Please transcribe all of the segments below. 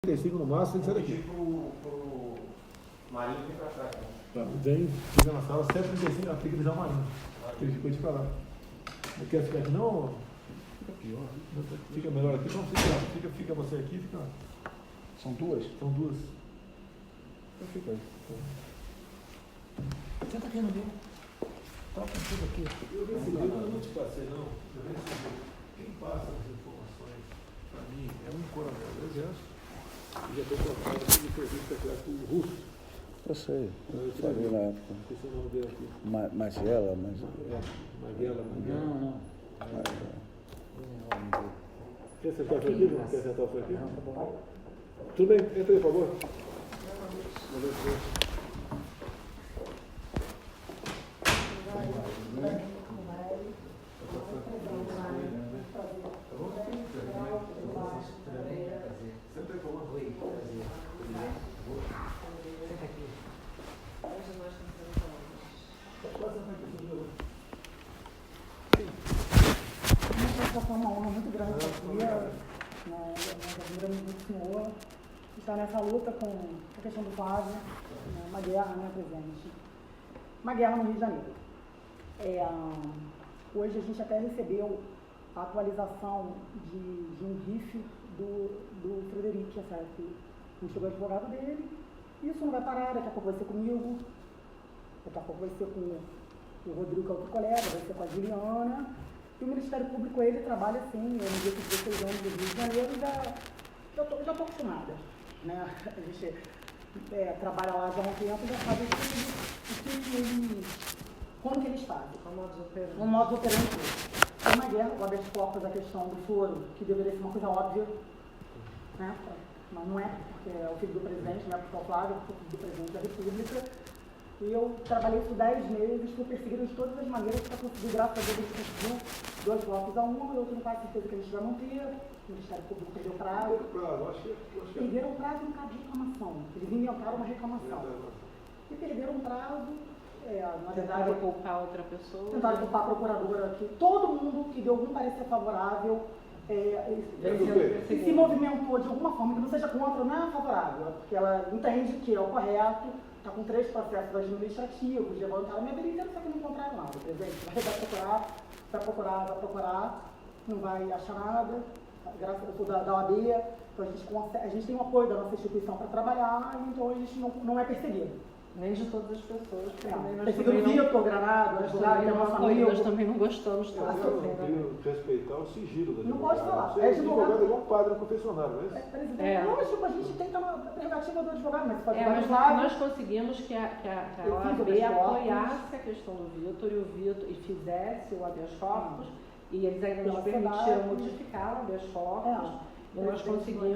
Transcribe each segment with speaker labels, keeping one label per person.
Speaker 1: 35 no máximo, tem que sair daqui.
Speaker 2: Pro Marinho vem pra trás.
Speaker 1: Tá, vem, fica na sala, 7h35, tem que avisar o Marinho. Ele ficou de falar. Não quer ficar aqui não? Fica aqui, ó. Fica melhor aqui, então fica você aqui, fica.
Speaker 3: São duas?
Speaker 1: São duas. Então fica aí.
Speaker 3: Senta aqui no meio. Toca tudo aqui.
Speaker 1: Eu recebi, eu não te passei não. Eu recebi. Quem passa as informações para mim é um coronel do Exército. E já estou trocado aqui de serviço secreto russo.
Speaker 3: Eu sei, eu falei na época.
Speaker 1: Esqueci o nome dele aqui.
Speaker 3: Magela, mas...
Speaker 1: Maguela.
Speaker 3: Não.
Speaker 1: Quer sentar por aqui, João? Quer sentar por aqui? Tudo bem, entra aí, por favor.
Speaker 4: Foi uma honra muito grande estar aqui, nós admiramos muito o senhor, está nessa luta com a questão do Flávio, uma guerra, né, presidente? Uma guerra no Rio de Janeiro. Hoje a gente até recebeu a atualização de um RIF do Frederico, certo? Não chegou o advogado dele, isso não vai parar, daqui a pouco vai ser comigo, daqui a pouco vai ser com o Rodrigo, que é outro colega, vai ser com a Juliana. E o Ministério Público, ele trabalha assim, eu no dia que 16 anos do Rio de Janeiro, já estou acostumada, né? A gente trabalha lá já há um tempo, já sabe como que eles fazem. O modo operante. Tem uma guerra, o habeas corpus, a questão do foro, que deveria ser uma coisa óbvia, né? Mas não é, porque é o filho do presidente, não é porque é o Flávio, é o filho do presidente da República. E eu trabalhei por 10 meses, fui perseguida de todas as maneiras para conseguir, graças a Deus, a gente conseguiu 2 votos a 1, e outro não faz certeza que a gente vai manter. O Ministério Público perdeu prazo. Perderam prazo em caso de reclamação. Eles inventaram uma reclamação. E perderam um prazo.
Speaker 5: Tentaram culpar outra pessoa.
Speaker 4: Tentaram culpar a procuradora, que todo mundo que deu algum parecer favorável se movimentou de alguma forma, que não seja contra, não é favorável, porque ela entende que é o correto. Está com 3 processos administrativos, levantaram a minha vida inteira, só que não encontraram nada. Presidente, vai procurar, não vai achar nada. Graças a Deus, eu sou da OAB, então a gente tem o apoio da nossa instituição para trabalhar, então a gente não é perseguido.
Speaker 5: Nem de todas as pessoas.
Speaker 4: Perseguido Vitor, Granado,
Speaker 5: nós também não gostamos
Speaker 1: Eu respeitar o sigilo da
Speaker 4: não pode falar.
Speaker 1: É advogado igual um padre no confessionário, não é isso?
Speaker 4: Lógico, a gente tem a prerrogativa do advogado, mas pode
Speaker 5: nós conseguimos que a OAB apoiasse a questão do Vitor e fizesse o habeas corpus, e eles ainda nos permitiram modificar o habeas corpus. E nós conseguimos.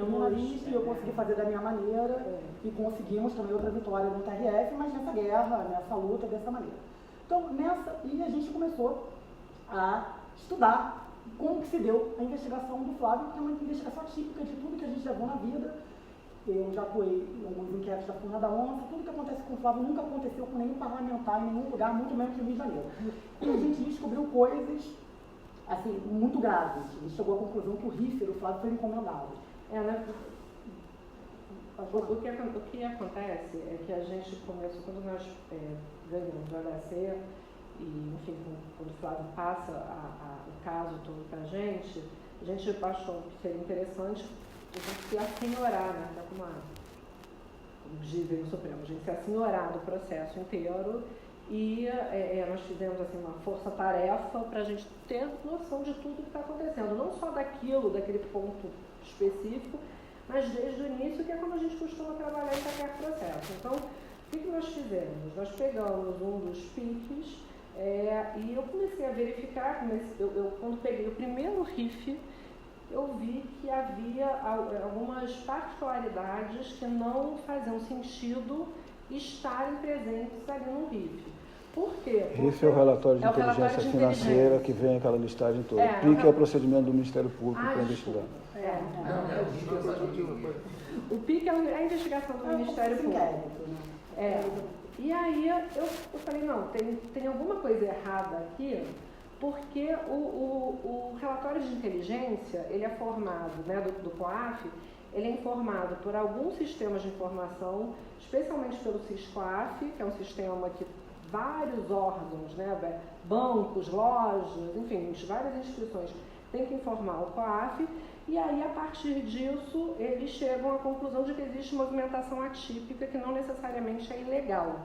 Speaker 4: Eu consegui fazer da minha maneira e conseguimos também outra vitória no TRF, mas nessa guerra, nessa luta, dessa maneira. Então, e a gente começou a estudar como que se deu a investigação do Flávio, que é uma investigação típica de tudo que a gente levou na vida. Eu já atuei em alguns inquéritos da Funda da Onça, tudo que acontece com o Flávio nunca aconteceu com nenhum parlamentar em nenhum lugar, muito menos no Rio de Janeiro. E a gente descobriu coisas assim, muito graves. A gente chegou à conclusão que o RIF do Flávio foi encomendado.
Speaker 5: O que acontece é que a gente começou, quando nós ganhamos o HC, e enfim, quando o Flávio passa o caso todo para a gente achou que seria interessante a gente se assenhorar, né? Como dizem no Supremo, a gente se assenhorar do processo inteiro. E nós fizemos assim, uma força-tarefa para a gente ter noção de tudo que está acontecendo, não só daquele ponto específico, mas desde o início, que é como a gente costuma trabalhar em qualquer processo. Então, o que nós fizemos? Nós pegamos um dos PICs e eu comecei a verificar, quando peguei o primeiro RIF, eu vi que havia algumas particularidades que não faziam sentido estarem presentes ali no RIF. Por quê?
Speaker 3: RIF é o relatório de inteligência financeira que vem aquela listagem toda. PIC é o procedimento do Ministério Público para investigar.
Speaker 5: O PIC é a investigação do Ministério Público. E aí eu falei, não, tem alguma coisa errada aqui, porque o relatório de inteligência, ele é formado, né, do COAF, ele é informado por alguns sistemas de informação, especialmente pelo SISCOAF, que é um sistema que vários órgãos, né, bancos, lojas, enfim, várias instituições têm que informar o COAF, e aí, a partir disso, eles chegam à conclusão de que existe movimentação atípica que não necessariamente é ilegal.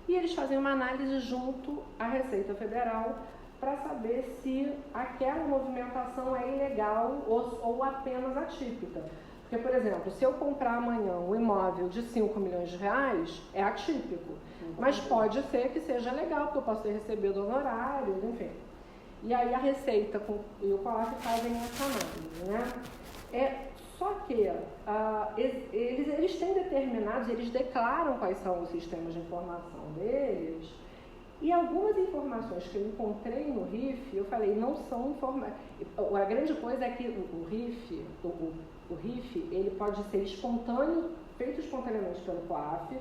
Speaker 5: E eles fazem uma análise junto à Receita Federal para saber se aquela movimentação é ilegal ou apenas atípica. Porque, por exemplo, se eu comprar amanhã um imóvel de 5 milhões de reais, é atípico. Mas pode ser que seja legal, porque eu posso ter recebido honorários, enfim. E aí a Receita e o COAF fazem essa análise, né? Só que eles têm determinados, eles declaram quais são os sistemas de informação deles, e algumas informações que eu encontrei no RIF, eu falei, não são informações. A grande coisa é que o RIF, ele pode ser espontâneo, feito espontaneamente pelo COAF,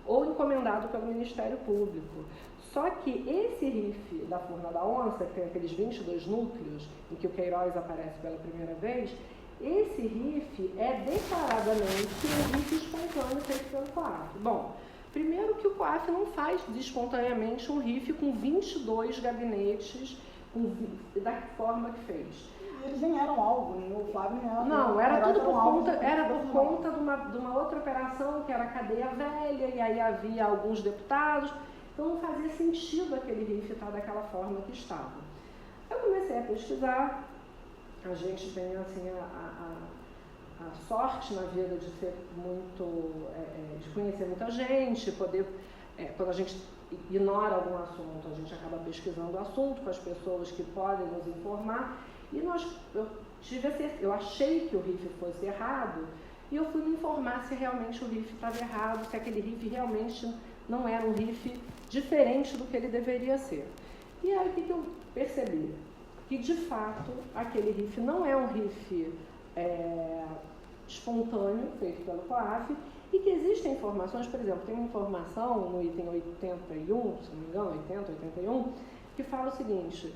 Speaker 5: ou encomendado pelo Ministério Público. Só que esse RIF da Furna da Onça, que tem aqueles 22 núcleos, em que o Queiroz aparece pela primeira vez, esse RIF é declaradamente um RIF espontâneo feito pelo COAF. Bom, primeiro que o COAF não faz espontaneamente um RIF com 22 gabinetes da forma que fez.
Speaker 4: Eles nem eram alvo, nem o Flávio nem era.
Speaker 5: Não, era tudo por conta de uma outra operação, que era a cadeia velha, e aí havia alguns deputados, então não fazia sentido aquele RIF estar daquela forma que estava. Eu comecei a pesquisar, a gente tem assim a sorte na vida de ser muito, de conhecer muita gente, poder, quando a gente ignora algum assunto, a gente acaba pesquisando o assunto com as pessoas que podem nos informar. E eu achei que o RIF fosse errado, e eu fui me informar se realmente o RIF estava errado, se aquele RIF realmente não era um RIF diferente do que ele deveria ser. E aí o que eu percebi? Que de fato aquele RIF não é um RIF espontâneo, feito pelo COAF, e que existem informações, por exemplo, tem uma informação no item 81, se não me engano, 80, 81, que fala o seguinte,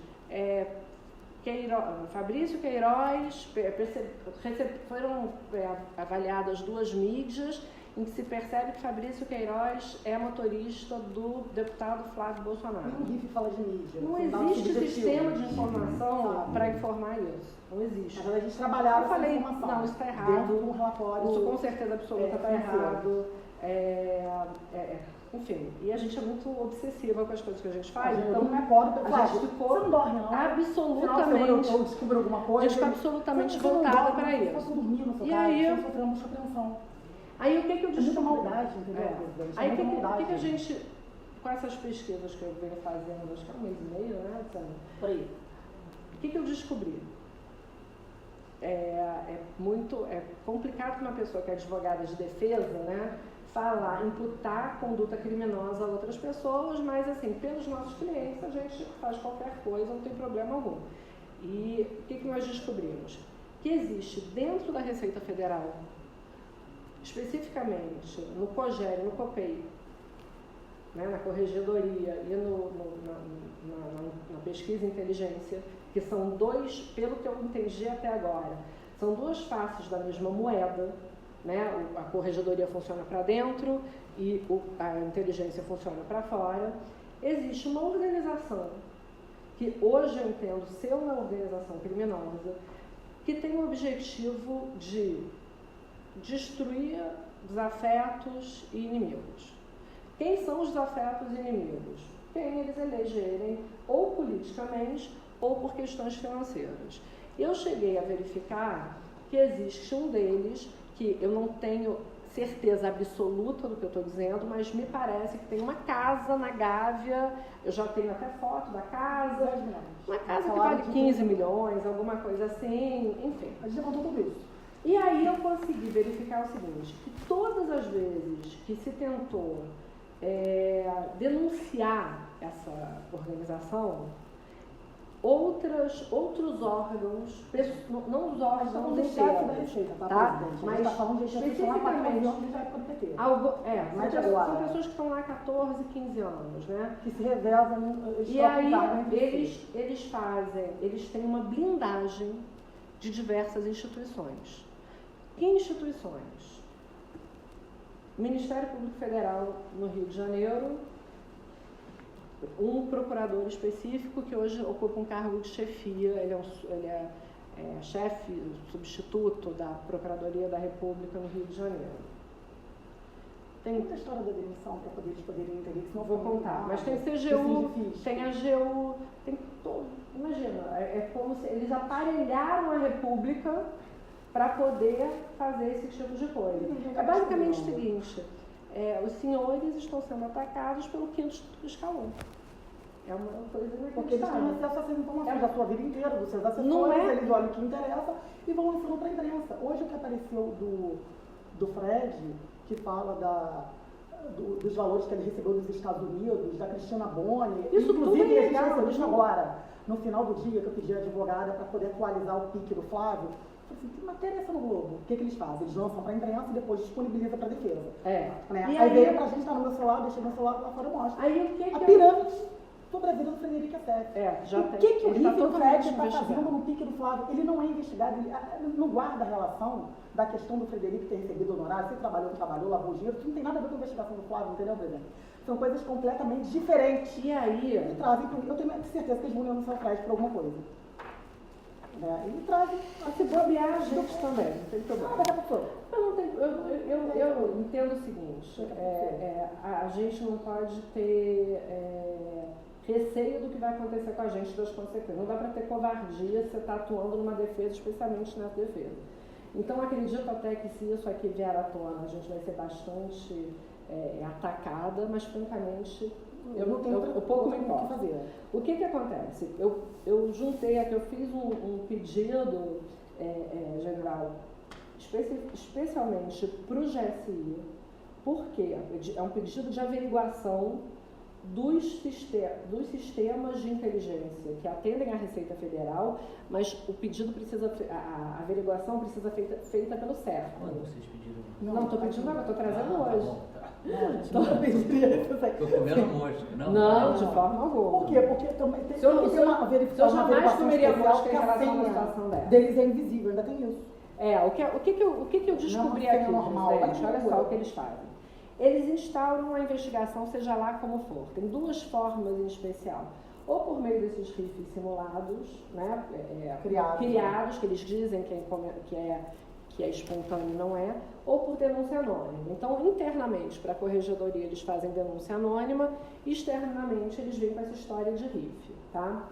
Speaker 5: Fabrício Queiroz, foram avaliadas 2 mídias em que se percebe que Fabrício Queiroz é motorista do deputado Flávio Bolsonaro.
Speaker 4: Não RIF fala de mídia.
Speaker 5: Não existe sistema de informação para informar isso. Não existe.
Speaker 4: Mas a gente trabalhava
Speaker 5: eu falei,
Speaker 4: essa informação.
Speaker 5: não, isso está errado.
Speaker 4: Um relatório,
Speaker 5: isso com certeza absoluta está errado. Enfim, e a gente é muito obsessiva com as coisas que a gente faz.
Speaker 4: Então não é pobre,
Speaker 5: a gente ficou
Speaker 4: você não dorme, não?
Speaker 5: absolutamente.
Speaker 4: Eu descobri alguma coisa.
Speaker 5: A gente ficou absolutamente voltada para isso.
Speaker 4: E aí, sofremos apreensão.
Speaker 5: Aí o que eu descobri?
Speaker 4: É muita maldade, entendeu?
Speaker 5: Aí o que a gente, com essas pesquisas que eu venho fazendo, acho que é 1 mês e meio, né, Sandra?
Speaker 4: Por aí.
Speaker 5: O que eu descobri? É complicado para uma pessoa que é advogada de defesa, né, imputar conduta criminosa a outras pessoas, mas assim, pelos nossos clientes a gente faz qualquer coisa, não tem problema algum. E o que nós descobrimos? Que existe dentro da Receita Federal, especificamente no COGER, no COPEI, né, na Corregedoria e na Pesquisa e Inteligência, que são pelo que eu entendi até agora, são 2 faces da mesma moeda, né? A Corregedoria funciona para dentro e a inteligência funciona para fora. Existe uma organização, que hoje eu entendo ser uma organização criminosa, que tem o objetivo de destruir desafetos e inimigos. Quem são os desafetos e inimigos? Quem eles elegerem, ou politicamente, ou por questões financeiras. Eu cheguei a verificar que existe um deles, que eu não tenho certeza absoluta do que eu estou dizendo, mas me parece que tem uma casa na Gávea, eu já tenho até foto da casa, uma casa que vale 15 milhões, alguma coisa assim, enfim.
Speaker 4: A gente contou tudo isso.
Speaker 5: E aí eu consegui verificar o seguinte, que todas as vezes que se tentou denunciar essa organização, outros órgãos, não os órgãos inteiros, tá? Mas especificamente, mas são pessoas que estão lá há 14, 15 anos, né?
Speaker 4: Que se revezam.
Speaker 5: E aí eles têm uma blindagem de diversas instituições. Que instituições? Ministério Público Federal no Rio de Janeiro, um procurador específico que hoje ocupa um cargo de chefia, ele é chefe, substituto da Procuradoria da República no Rio de Janeiro.
Speaker 4: Tem muita história da demissão para eles poderem entender que não
Speaker 5: vou contar, mas tem CGU, tem AGU, tem todo. Imagina, é como se eles aparelharam a República para poder fazer esse tipo de coisa. É basicamente o seguinte, os senhores estão sendo atacados pelo quinto escalão. É uma coisa inacreditável.
Speaker 4: Porque eles têm acesso a essas informações da sua vida inteira, dos seus assessores, eles olham o que interessa e vão ensinando para a imprensa. Hoje o que apareceu do Fred, que fala dos valores que ele recebeu dos Estados Unidos, da Cristina Boni,
Speaker 5: isso
Speaker 4: inclusive
Speaker 5: tudo é legal,
Speaker 4: isso agora, no final do dia que eu pedi a advogada para poder atualizar o pique do Flávio, eu falei assim, que matéria é essa no Globo? O que eles fazem? Eles lançam para a imprensa e depois disponibilizam para a defesa. Né? Aí veio pra gente, tá no meu celular, deixei meu celular lá fora e mostra. A pirâmide do Brasil do Frederico Assef. O que o Riff do Fred está fazendo no pique do Flávio? Ele não é investigado, ele não guarda a relação da questão do Frederico ter recebido honorário, se trabalhou, não trabalhou, lavou dinheiro, isso não tem nada a ver com a investigação do Flávio, entendeu, presidente? São coisas completamente diferentes.
Speaker 5: E aí?
Speaker 4: Ele trazem, eu tenho certeza que eles vão no seu Fred por alguma coisa. Ele traz
Speaker 5: a se bobear a gente também, não tem problema. Eu entendo o seguinte, a gente não pode ter receio do que vai acontecer com a gente, das consequências. Não dá para ter covardia se você está atuando numa defesa, especialmente nessa defesa. Então, acredito até que se isso aqui vier à tona, a gente vai ser bastante atacada, mas, francamente, eu pouco me importo. O que acontece? Eu juntei aqui, eu fiz um pedido, general, especialmente para o GSI, porque é um pedido de averiguação dos sistemas de inteligência que atendem à Receita Federal, mas o pedido precisa, a averiguação precisa ser feita pelo CERF.
Speaker 6: Quando vocês pediram?
Speaker 5: Não, estou pedindo agora, estou trazendo hoje.
Speaker 6: Estou comendo mosca.
Speaker 5: Não, de forma alguma.
Speaker 4: Por quê? Porque também tem que ter uma verificação.
Speaker 5: Eu jamais comeria mosca em relação a uma situação dessa.
Speaker 4: Deles é invisível, ainda tem isso.
Speaker 5: O que eu descobri aqui, presidente? Olha só o que eles fazem. Eles instauram a investigação, seja lá como for. Tem duas formas em especial. Ou por meio desses RIFs simulados, né, criados, que eles dizem que é espontâneo, não é, ou por denúncia anônima. Então, internamente, para a corregedoria, eles fazem denúncia anônima, externamente, eles vêm com essa história de RIF, tá?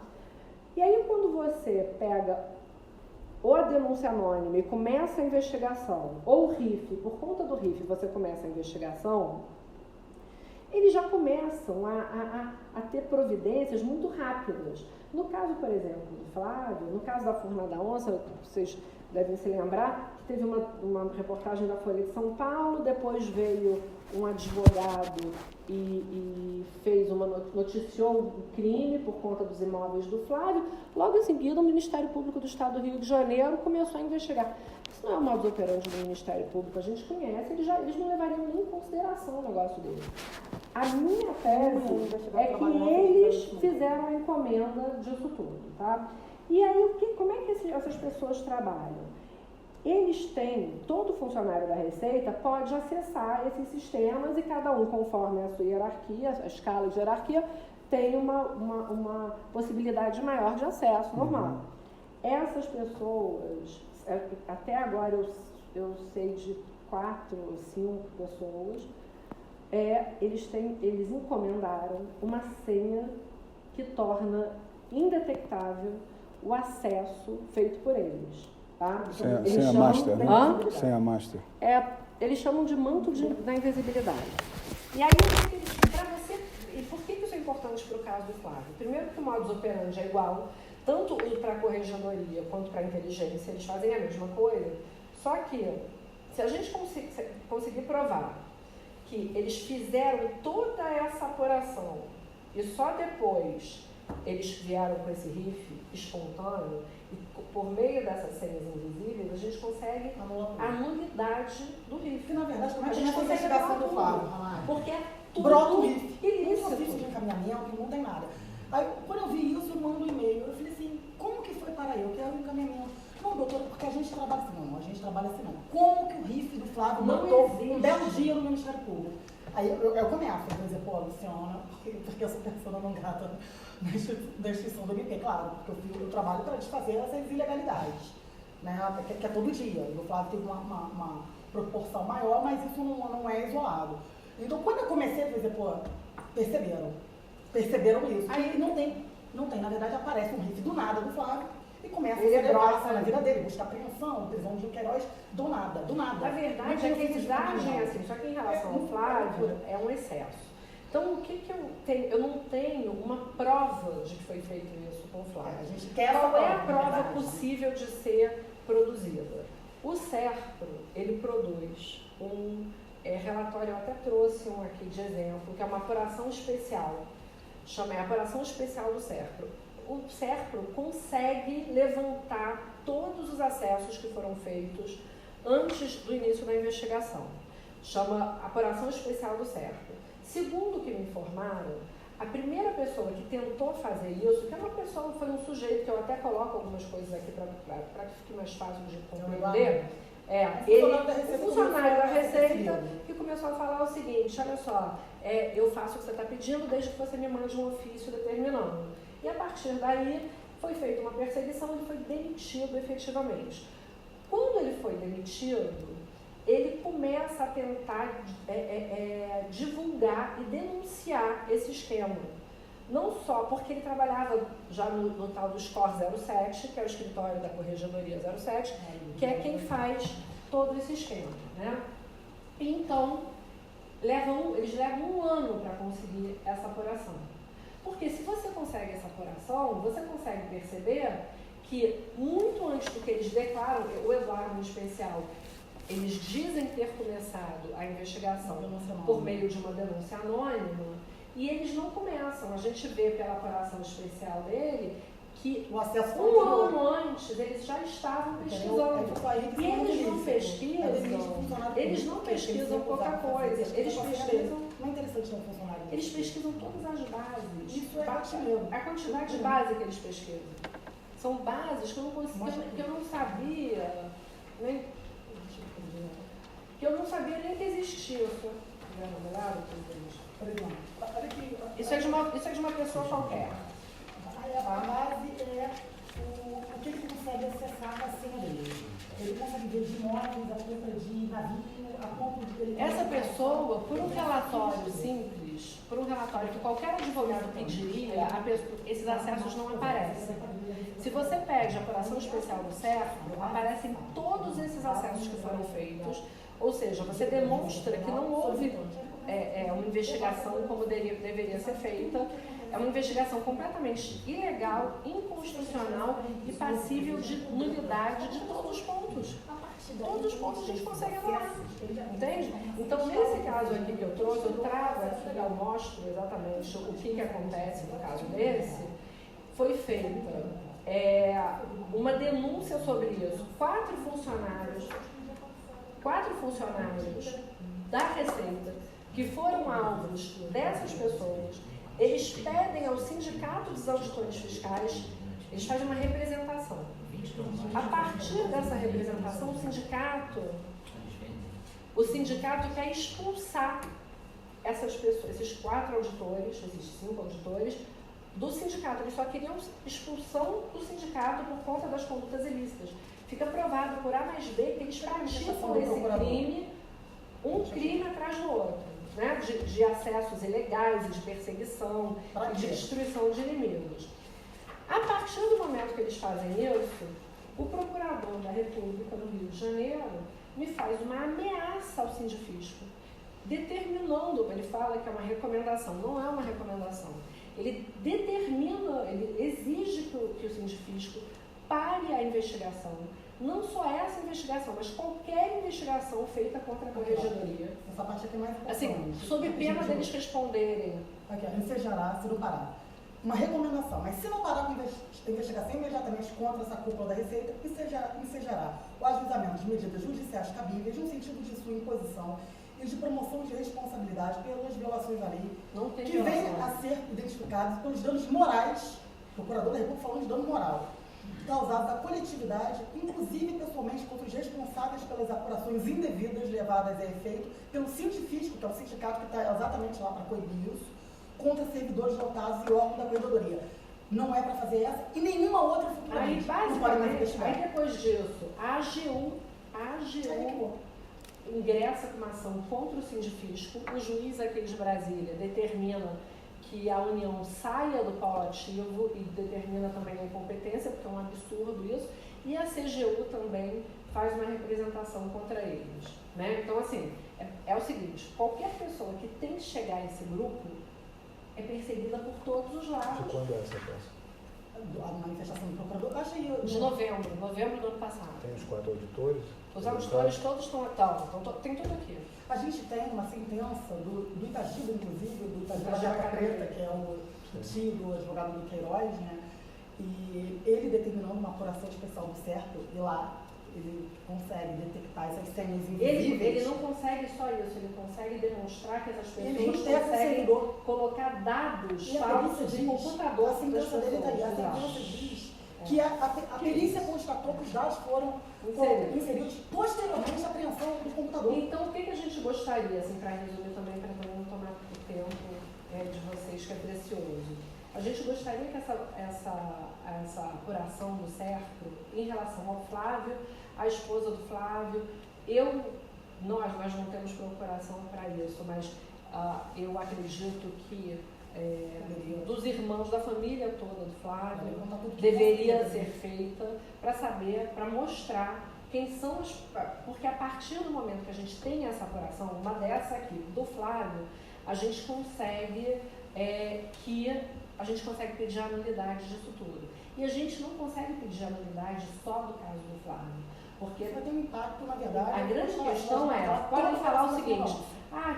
Speaker 5: E aí, quando você pega ou a denúncia anônima e começa a investigação, ou o RIF, por conta do RIF você começa a investigação, eles já começam a ter providências muito rápidas. No caso, por exemplo, do Flávio, no caso da Furna da Onça, vocês devem se lembrar que teve uma reportagem da Folha de São Paulo, depois veio um advogado e noticiou um crime por conta dos imóveis do Flávio. Logo em seguida, o Ministério Público do Estado do Rio de Janeiro começou a investigar. Isso não é o modus operandi do Ministério Público, a gente conhece, eles não levariam nem em consideração o negócio dele. A minha tese é que eles fizeram a encomenda disso tudo, tá? E aí, como é que essas pessoas trabalham? Eles têm, todo funcionário da Receita pode acessar esses sistemas e cada um, conforme a sua hierarquia, a escala de hierarquia, tem uma possibilidade maior de acesso normal. Essas pessoas, até agora eu sei de 4 ou 5 pessoas, eles encomendaram uma senha que torna indetectável o acesso feito por eles. Tá?
Speaker 3: Senha master, né? Senha master.
Speaker 5: Eles chamam de manto da invisibilidade. E aí, por que isso é importante para o caso do Flávio? Primeiro que o modus operandi é igual, tanto para a corregedoria quanto para a inteligência, eles fazem a mesma coisa, só que se a gente conseguir provar que eles fizeram toda essa apuração e só depois eles vieram com esse RIF espontâneo, e por meio dessas senhas invisíveis, a gente consegue a nulidade do RIF.
Speaker 4: Que, na verdade, como é
Speaker 5: a
Speaker 4: que
Speaker 5: gente
Speaker 4: a investigação do Flávio?
Speaker 5: Porque é tudo
Speaker 4: brota o RIF.
Speaker 5: ilícito.
Speaker 4: Tem um ofício de encaminhamento, não tem nada. Aí, quando eu vi isso, eu mando um e-mail. Eu falei assim, como que foi para eu? Que era um encaminhamento. Não, doutora, porque a gente trabalha assim, não, a gente trabalha assim, não. Como que o RIF do Flávio
Speaker 5: Não
Speaker 4: botou
Speaker 5: existe.
Speaker 4: um belo dia no Ministério Público? Aí eu começo a dizer, pô, Luciana, porque eu sou pessoa não grata da instituição do MP, claro, porque eu trabalho para desfazer essas ilegalidades, né, que é todo dia. O Flávio teve uma proporção maior, mas isso não é isolado. Então, quando eu comecei a dizer, pô, perceberam isso. Aí não tem, na verdade, aparece um RIF do nada do Flávio e começa a celebrar na vida dele, buscar apreensão, prisão de Queiroz, do nada.
Speaker 5: Na verdade, é que eles agem assim, só que em relação ao Flávio, é um excesso. Então, o que eu tenho? Eu não tenho uma prova de que foi feito isso com o Flávio.
Speaker 4: A gente quer
Speaker 5: Qual é a
Speaker 4: na
Speaker 5: prova
Speaker 4: verdade,
Speaker 5: possível de ser produzida? O SERPRO, ele produz um relatório, eu até trouxe um aqui de exemplo, que é uma apuração especial, chama a apuração especial do SERPRO. O SERPRO consegue levantar todos os acessos que foram feitos antes do início da investigação. Chama apuração especial do SERPRO. Segundo o que me informaram, a primeira pessoa que tentou fazer isso, que é uma pessoa, foi um sujeito, que eu até coloco algumas coisas aqui para que fique mais fácil de compreender, o funcionário da Receita, que começou a falar o seguinte, olha só, eu faço o que você está pedindo desde que você me mande um ofício determinando. E a partir daí foi feita uma perseguição, ele foi demitido efetivamente. Quando ele foi demitido, ele começa a tentar divulgar e denunciar esse esquema. Não só porque ele trabalhava já no tal do SCOR 07, que é o escritório da Corregedoria 07, que é quem faz todo esse esquema, né? Então, eles levam um ano para conseguir essa apuração. Porque se você consegue essa apuração, você consegue perceber que muito antes do que eles declaram, o Eduardo em especial, eles dizem ter começado a investigação por meio de uma denúncia anônima, e eles não começam. A gente vê pela apuração especial dele que
Speaker 4: o acesso
Speaker 5: um ano antes eles já estavam pesquisando. E eles não pesquisam pouca coisa. Eles pesquisam.
Speaker 4: Não é interessante ter um funcionário.
Speaker 5: Eles pesquisam todas as bases.
Speaker 4: Isso é mesmo.
Speaker 5: A quantidade de base que eles pesquisam. São bases que eu não conseguia, que eu não sabia, nem que existia. Isso é de uma pessoa qualquer.
Speaker 4: A base é o que ele consegue acessar na senha dele. Ele consegue ver de imóveis, a compra de navio, a compra de ele.
Speaker 5: Essa pessoa, por um relatório simples, por um relatório que qualquer advogado pediria, esses acessos não aparecem. Se você pede a apuração especial do SERPRO, aparecem todos esses acessos que foram feitos, ou seja, você demonstra que não houve uma investigação como deveria ser feita. É uma investigação completamente ilegal, inconstitucional e passível de nulidade de todos os pontos. Todos os pontos a gente consegue anular. Entende? Então, nesse caso aqui que eu trouxe, eu trago aqui, eu mostro exatamente o que acontece no caso desse. Foi feita uma denúncia sobre isso. Quatro funcionários da Receita que foram alvos dessas pessoas. Eles pedem ao Sindicato dos Auditores Fiscais, eles fazem uma representação. A partir dessa representação, o sindicato quer expulsar essas pessoas, esses 4 auditores, esses 5 auditores, do sindicato. Eles só queriam expulsão do sindicato por conta das condutas ilícitas. Fica provado por A mais B que eles praticam esse crime, um crime atrás do outro. Né, de acessos ilegais, de perseguição, de destruição de inimigos. A partir do momento que eles fazem isso, o procurador da República no Rio de Janeiro me faz uma ameaça ao sindifisco, determinando, ele fala que é uma recomendação, não é uma recomendação, ele determina, ele exige que o sindifisco pare a investigação. Não só essa investigação, mas qualquer investigação feita contra a Corregedoria.
Speaker 4: Essa parte aqui é mais importante.
Speaker 5: Assim, sob pena deles responderem.
Speaker 4: Aqui, ensejará, se não parar. Uma recomendação, mas se não parar com a investigação imediatamente contra essa cúpula da Receita, ensejará o ajuizamento de medidas judiciais cabíveis no sentido de sua imposição e de promoção de responsabilidade pelas violações da lei, que venham a ser identificadas pelos danos morais, o procurador da República falando de dano moral, causados à coletividade, inclusive pessoalmente contra os responsáveis pelas apurações indevidas levadas a efeito pelo científico, que é o sindicato que está exatamente lá para coibir isso, contra servidores lotados e órgãos da corredoria. Não é para fazer essa e nenhuma outra
Speaker 5: Aí,
Speaker 4: futuramente. Não pode mais
Speaker 5: basicamente,
Speaker 4: investigar.
Speaker 5: aí depois disso, a AGU ingressa com uma ação contra o sindifisco, o juiz aqui de Brasília determina que a União saia do polo ativo e determina também a incompetência, porque é um absurdo isso, e a CGU também faz uma representação contra eles. Né? Então, assim, é o seguinte, qualquer pessoa que tente chegar a esse grupo é perseguida por todos os lados.
Speaker 3: De quando é essa peça?
Speaker 4: A manifestação do procurador, acho que
Speaker 5: De novembro do ano passado.
Speaker 3: Tem os 4 auditores?
Speaker 5: Os auditores todos estão tem tudo aqui.
Speaker 4: a gente tem uma sentença do Itagiba, inclusive, do Itagiba da
Speaker 5: Itagiba
Speaker 4: Jaca Preta, que é o tio do advogado do Queiroz, né? E ele determinou uma apuração especial do certo, e lá ele consegue detectar essas senhas invisíveis.
Speaker 5: Ele não consegue só isso, ele consegue demonstrar que essas pessoas
Speaker 4: Ele
Speaker 5: conseguem colocar dados falsos em computador.
Speaker 4: A sentença dele está aí. A sentença diz que a perícia constatou que os dados foram inseridos posteriormente à apreensão do computador.
Speaker 5: Então, o que a gente gostaria, assim, para resumir também, para não tomar o tempo de vocês, que é precioso? A gente gostaria que essa apuração do cerco em relação ao Flávio, a esposa do Flávio, nós não temos procuração para isso, mas eu acredito que dos irmãos da família toda do Flávio deveria ser feita para saber, para mostrar quem são os... Porque a partir do momento que a gente tem essa apuração, uma dessa aqui, do Flávio, a gente consegue pedir a nulidade disso tudo. E a gente não consegue pedir a nulidade só do caso do Flávio. Porque
Speaker 4: vai ter um impacto, na verdade.
Speaker 5: A grande questão podem falar o seguinte,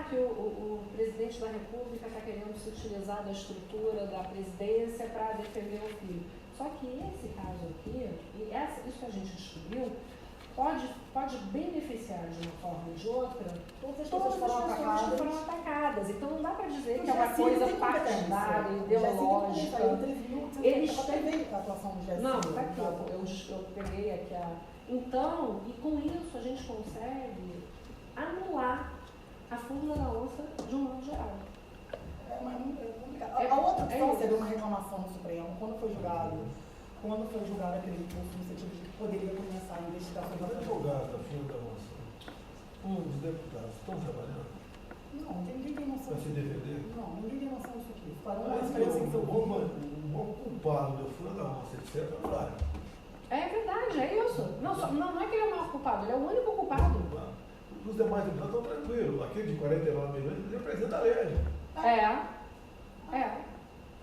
Speaker 5: que o presidente da República está querendo se utilizar da estrutura da presidência para defender o filho. Só que esse caso aqui, isso que a gente descobriu, pode beneficiar de uma forma ou de outra todas as pessoas que foram atacadas. Então não dá para dizer que é uma coisa partidária, ideológica. Eles têm
Speaker 4: a atuação do GSI.
Speaker 5: Não, está aqui, eu peguei aqui Então, e com isso a gente consegue anular a fórmula da onça de um modo geral.
Speaker 4: A outra opção seria uma reclamação no Supremo, quando foi julgado aquele recurso no sentido de que poderia começar a investigação.
Speaker 1: Os advogados da fila da onça, os deputados, estão trabalhando?
Speaker 4: Não, ninguém tem noção.
Speaker 1: Para se defender?
Speaker 4: Não, ninguém tem noção disso aqui.
Speaker 1: O bom culpado da fila da onça, etc., é o Flávio.
Speaker 5: É verdade, é isso. Não é que ele é o maior culpado, ele é o único culpado.
Speaker 1: Os demais deputados estão tranquilos. Aquele de 49 milhões, ele representa a lei.
Speaker 5: Ele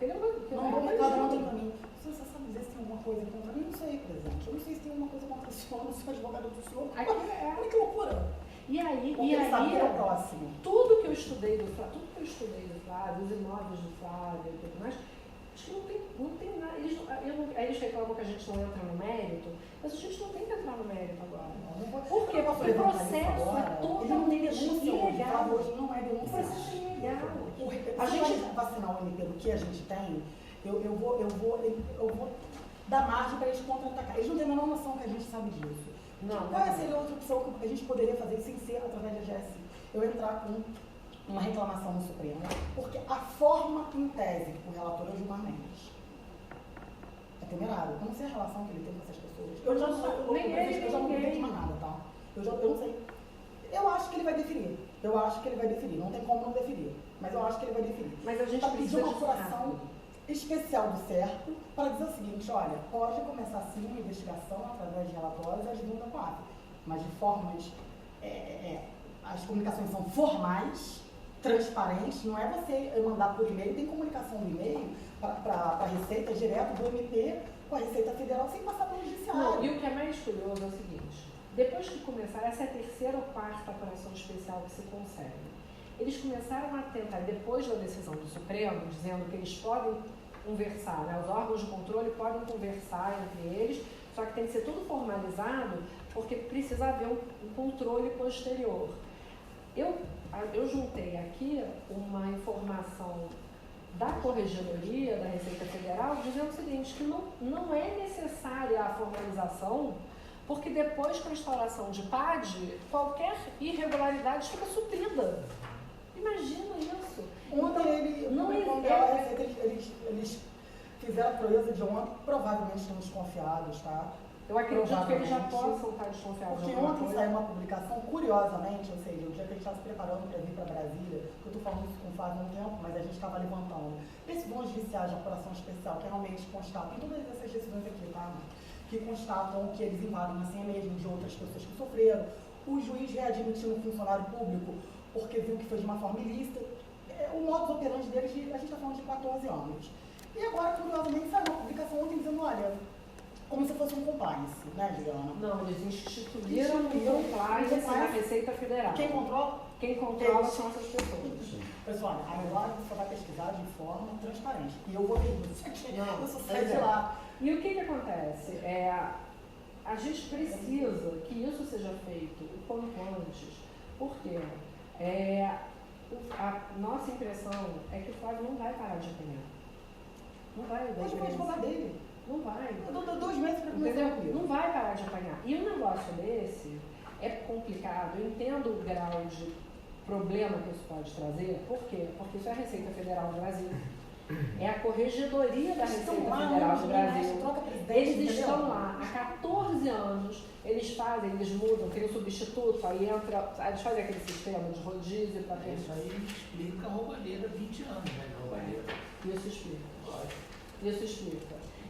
Speaker 5: é
Speaker 4: não tem para mim. Você sabe dizer se tem alguma coisa contra mim? Não sei, presidente. Eu não sei se tem alguma coisa contra o senhor, não sou advogado do senhor. Olha que loucura.
Speaker 5: E aí tudo que eu estudei do Flávio, os imóveis do Flávio e tudo mais, acho que não tem nada. Eles reclamam que a gente não entra no mérito, mas a gente não tem que entrar no mérito agora. Por quê? Porque o processo é totalmente ilegal.
Speaker 4: Hoje não é denúncia.
Speaker 5: O processo é ilegal.
Speaker 4: A gente vacinar o MP do que a gente tem, eu vou dar margem para eles contra-atacar. Eles não têm a menor noção que a gente sabe disso. Qual seria outra opção que a gente poderia fazer sem ser através da GSI? Eu entrar com uma reclamação no Supremo, porque a forma em tese que o relator é Gilmar Mendes é temerário. Eu não sei a relação que ele tem com essas pessoas. Eu já não entendo mais nada, tá? Eu não sei. Eu acho que ele vai definir. Não tem como não definir. Mas eu acho que ele vai definir.
Speaker 5: Mas a gente
Speaker 4: precisa de uma apuração especial do cerco para dizer o seguinte, olha, pode começar sim uma investigação através de relatórios ajuda com a AF, mas de formas, as comunicações são formais, transparentes, não é você mandar por e-mail, tem comunicação no e-mail para a Receita direto do MP com a Receita Federal sem passar pelo Judiciário.
Speaker 5: Não, e o que é mais curioso é o seguinte, depois que começar, essa é a terceira ou quarta apuração especial que se consegue. Eles começaram a tentar, depois da decisão do Supremo, dizendo que eles podem conversar, né? Os órgãos de controle podem conversar entre eles, só que tem que ser tudo formalizado, porque precisa haver um controle posterior. Eu juntei aqui uma informação da Corregedoria da Receita Federal dizendo o seguinte, que não é necessária a formalização, porque depois, com a instalação de PAD, qualquer irregularidade fica suprida. Imagina isso.
Speaker 4: Ontem eles fizeram a proeza de ontem, provavelmente estão desconfiados, tá?
Speaker 5: Eu acredito que eles já possam estar desconfiados.
Speaker 4: Porque ontem saiu uma publicação, curiosamente, ou seja, o dia que a gente estava se preparando para vir para Brasília, que eu estou falando isso com o Flávio há um tempo, mas a gente estava levantando esse bom judiciário de apuração especial, que realmente constata, em todas essas decisões aqui, tá? Que constatam que eles invadem a senha mesmo de outras pessoas que sofreram, o juiz readmitindo o funcionário público porque viu que foi de uma forma ilícita, o modus operandi deles, a gente está falando de 14 anos. E agora, curiosamente, saiu uma publicação ontem dizendo, olha, como se fosse um compliance, né, Juliana?
Speaker 5: Não, eles instituíram um compliance na Receita Federal.
Speaker 4: Quem controla?
Speaker 5: Quem controla são essas pessoas.
Speaker 4: Pessoal, agora você vai pesquisar de forma transparente. E eu vou ver isso.
Speaker 5: Não,
Speaker 4: eu só saio de lá.
Speaker 5: E o que acontece? A gente precisa que isso seja feito o quanto antes. Por quê? A nossa impressão é que o Flávio não vai parar de apanhar. Não vai.
Speaker 4: Mas eu vou advogar dele.
Speaker 5: Não vai.
Speaker 4: Eu dou 2 meses para começar.
Speaker 5: Entendeu? Não vai parar de apanhar. E um negócio desse é complicado. Eu entendo o grau de problema que isso pode trazer. Por quê? Porque isso é a Receita Federal do Brasil. É a Corregedoria da Receita Federal do Brasil. Eles estão lá há 14 anos, eles mudam, tem um substituto, aí eles fazem aquele sistema de rodízio para ter.
Speaker 6: Isso aí explica a roubalheira 20 anos, né? Roubalheira.
Speaker 5: Isso explica.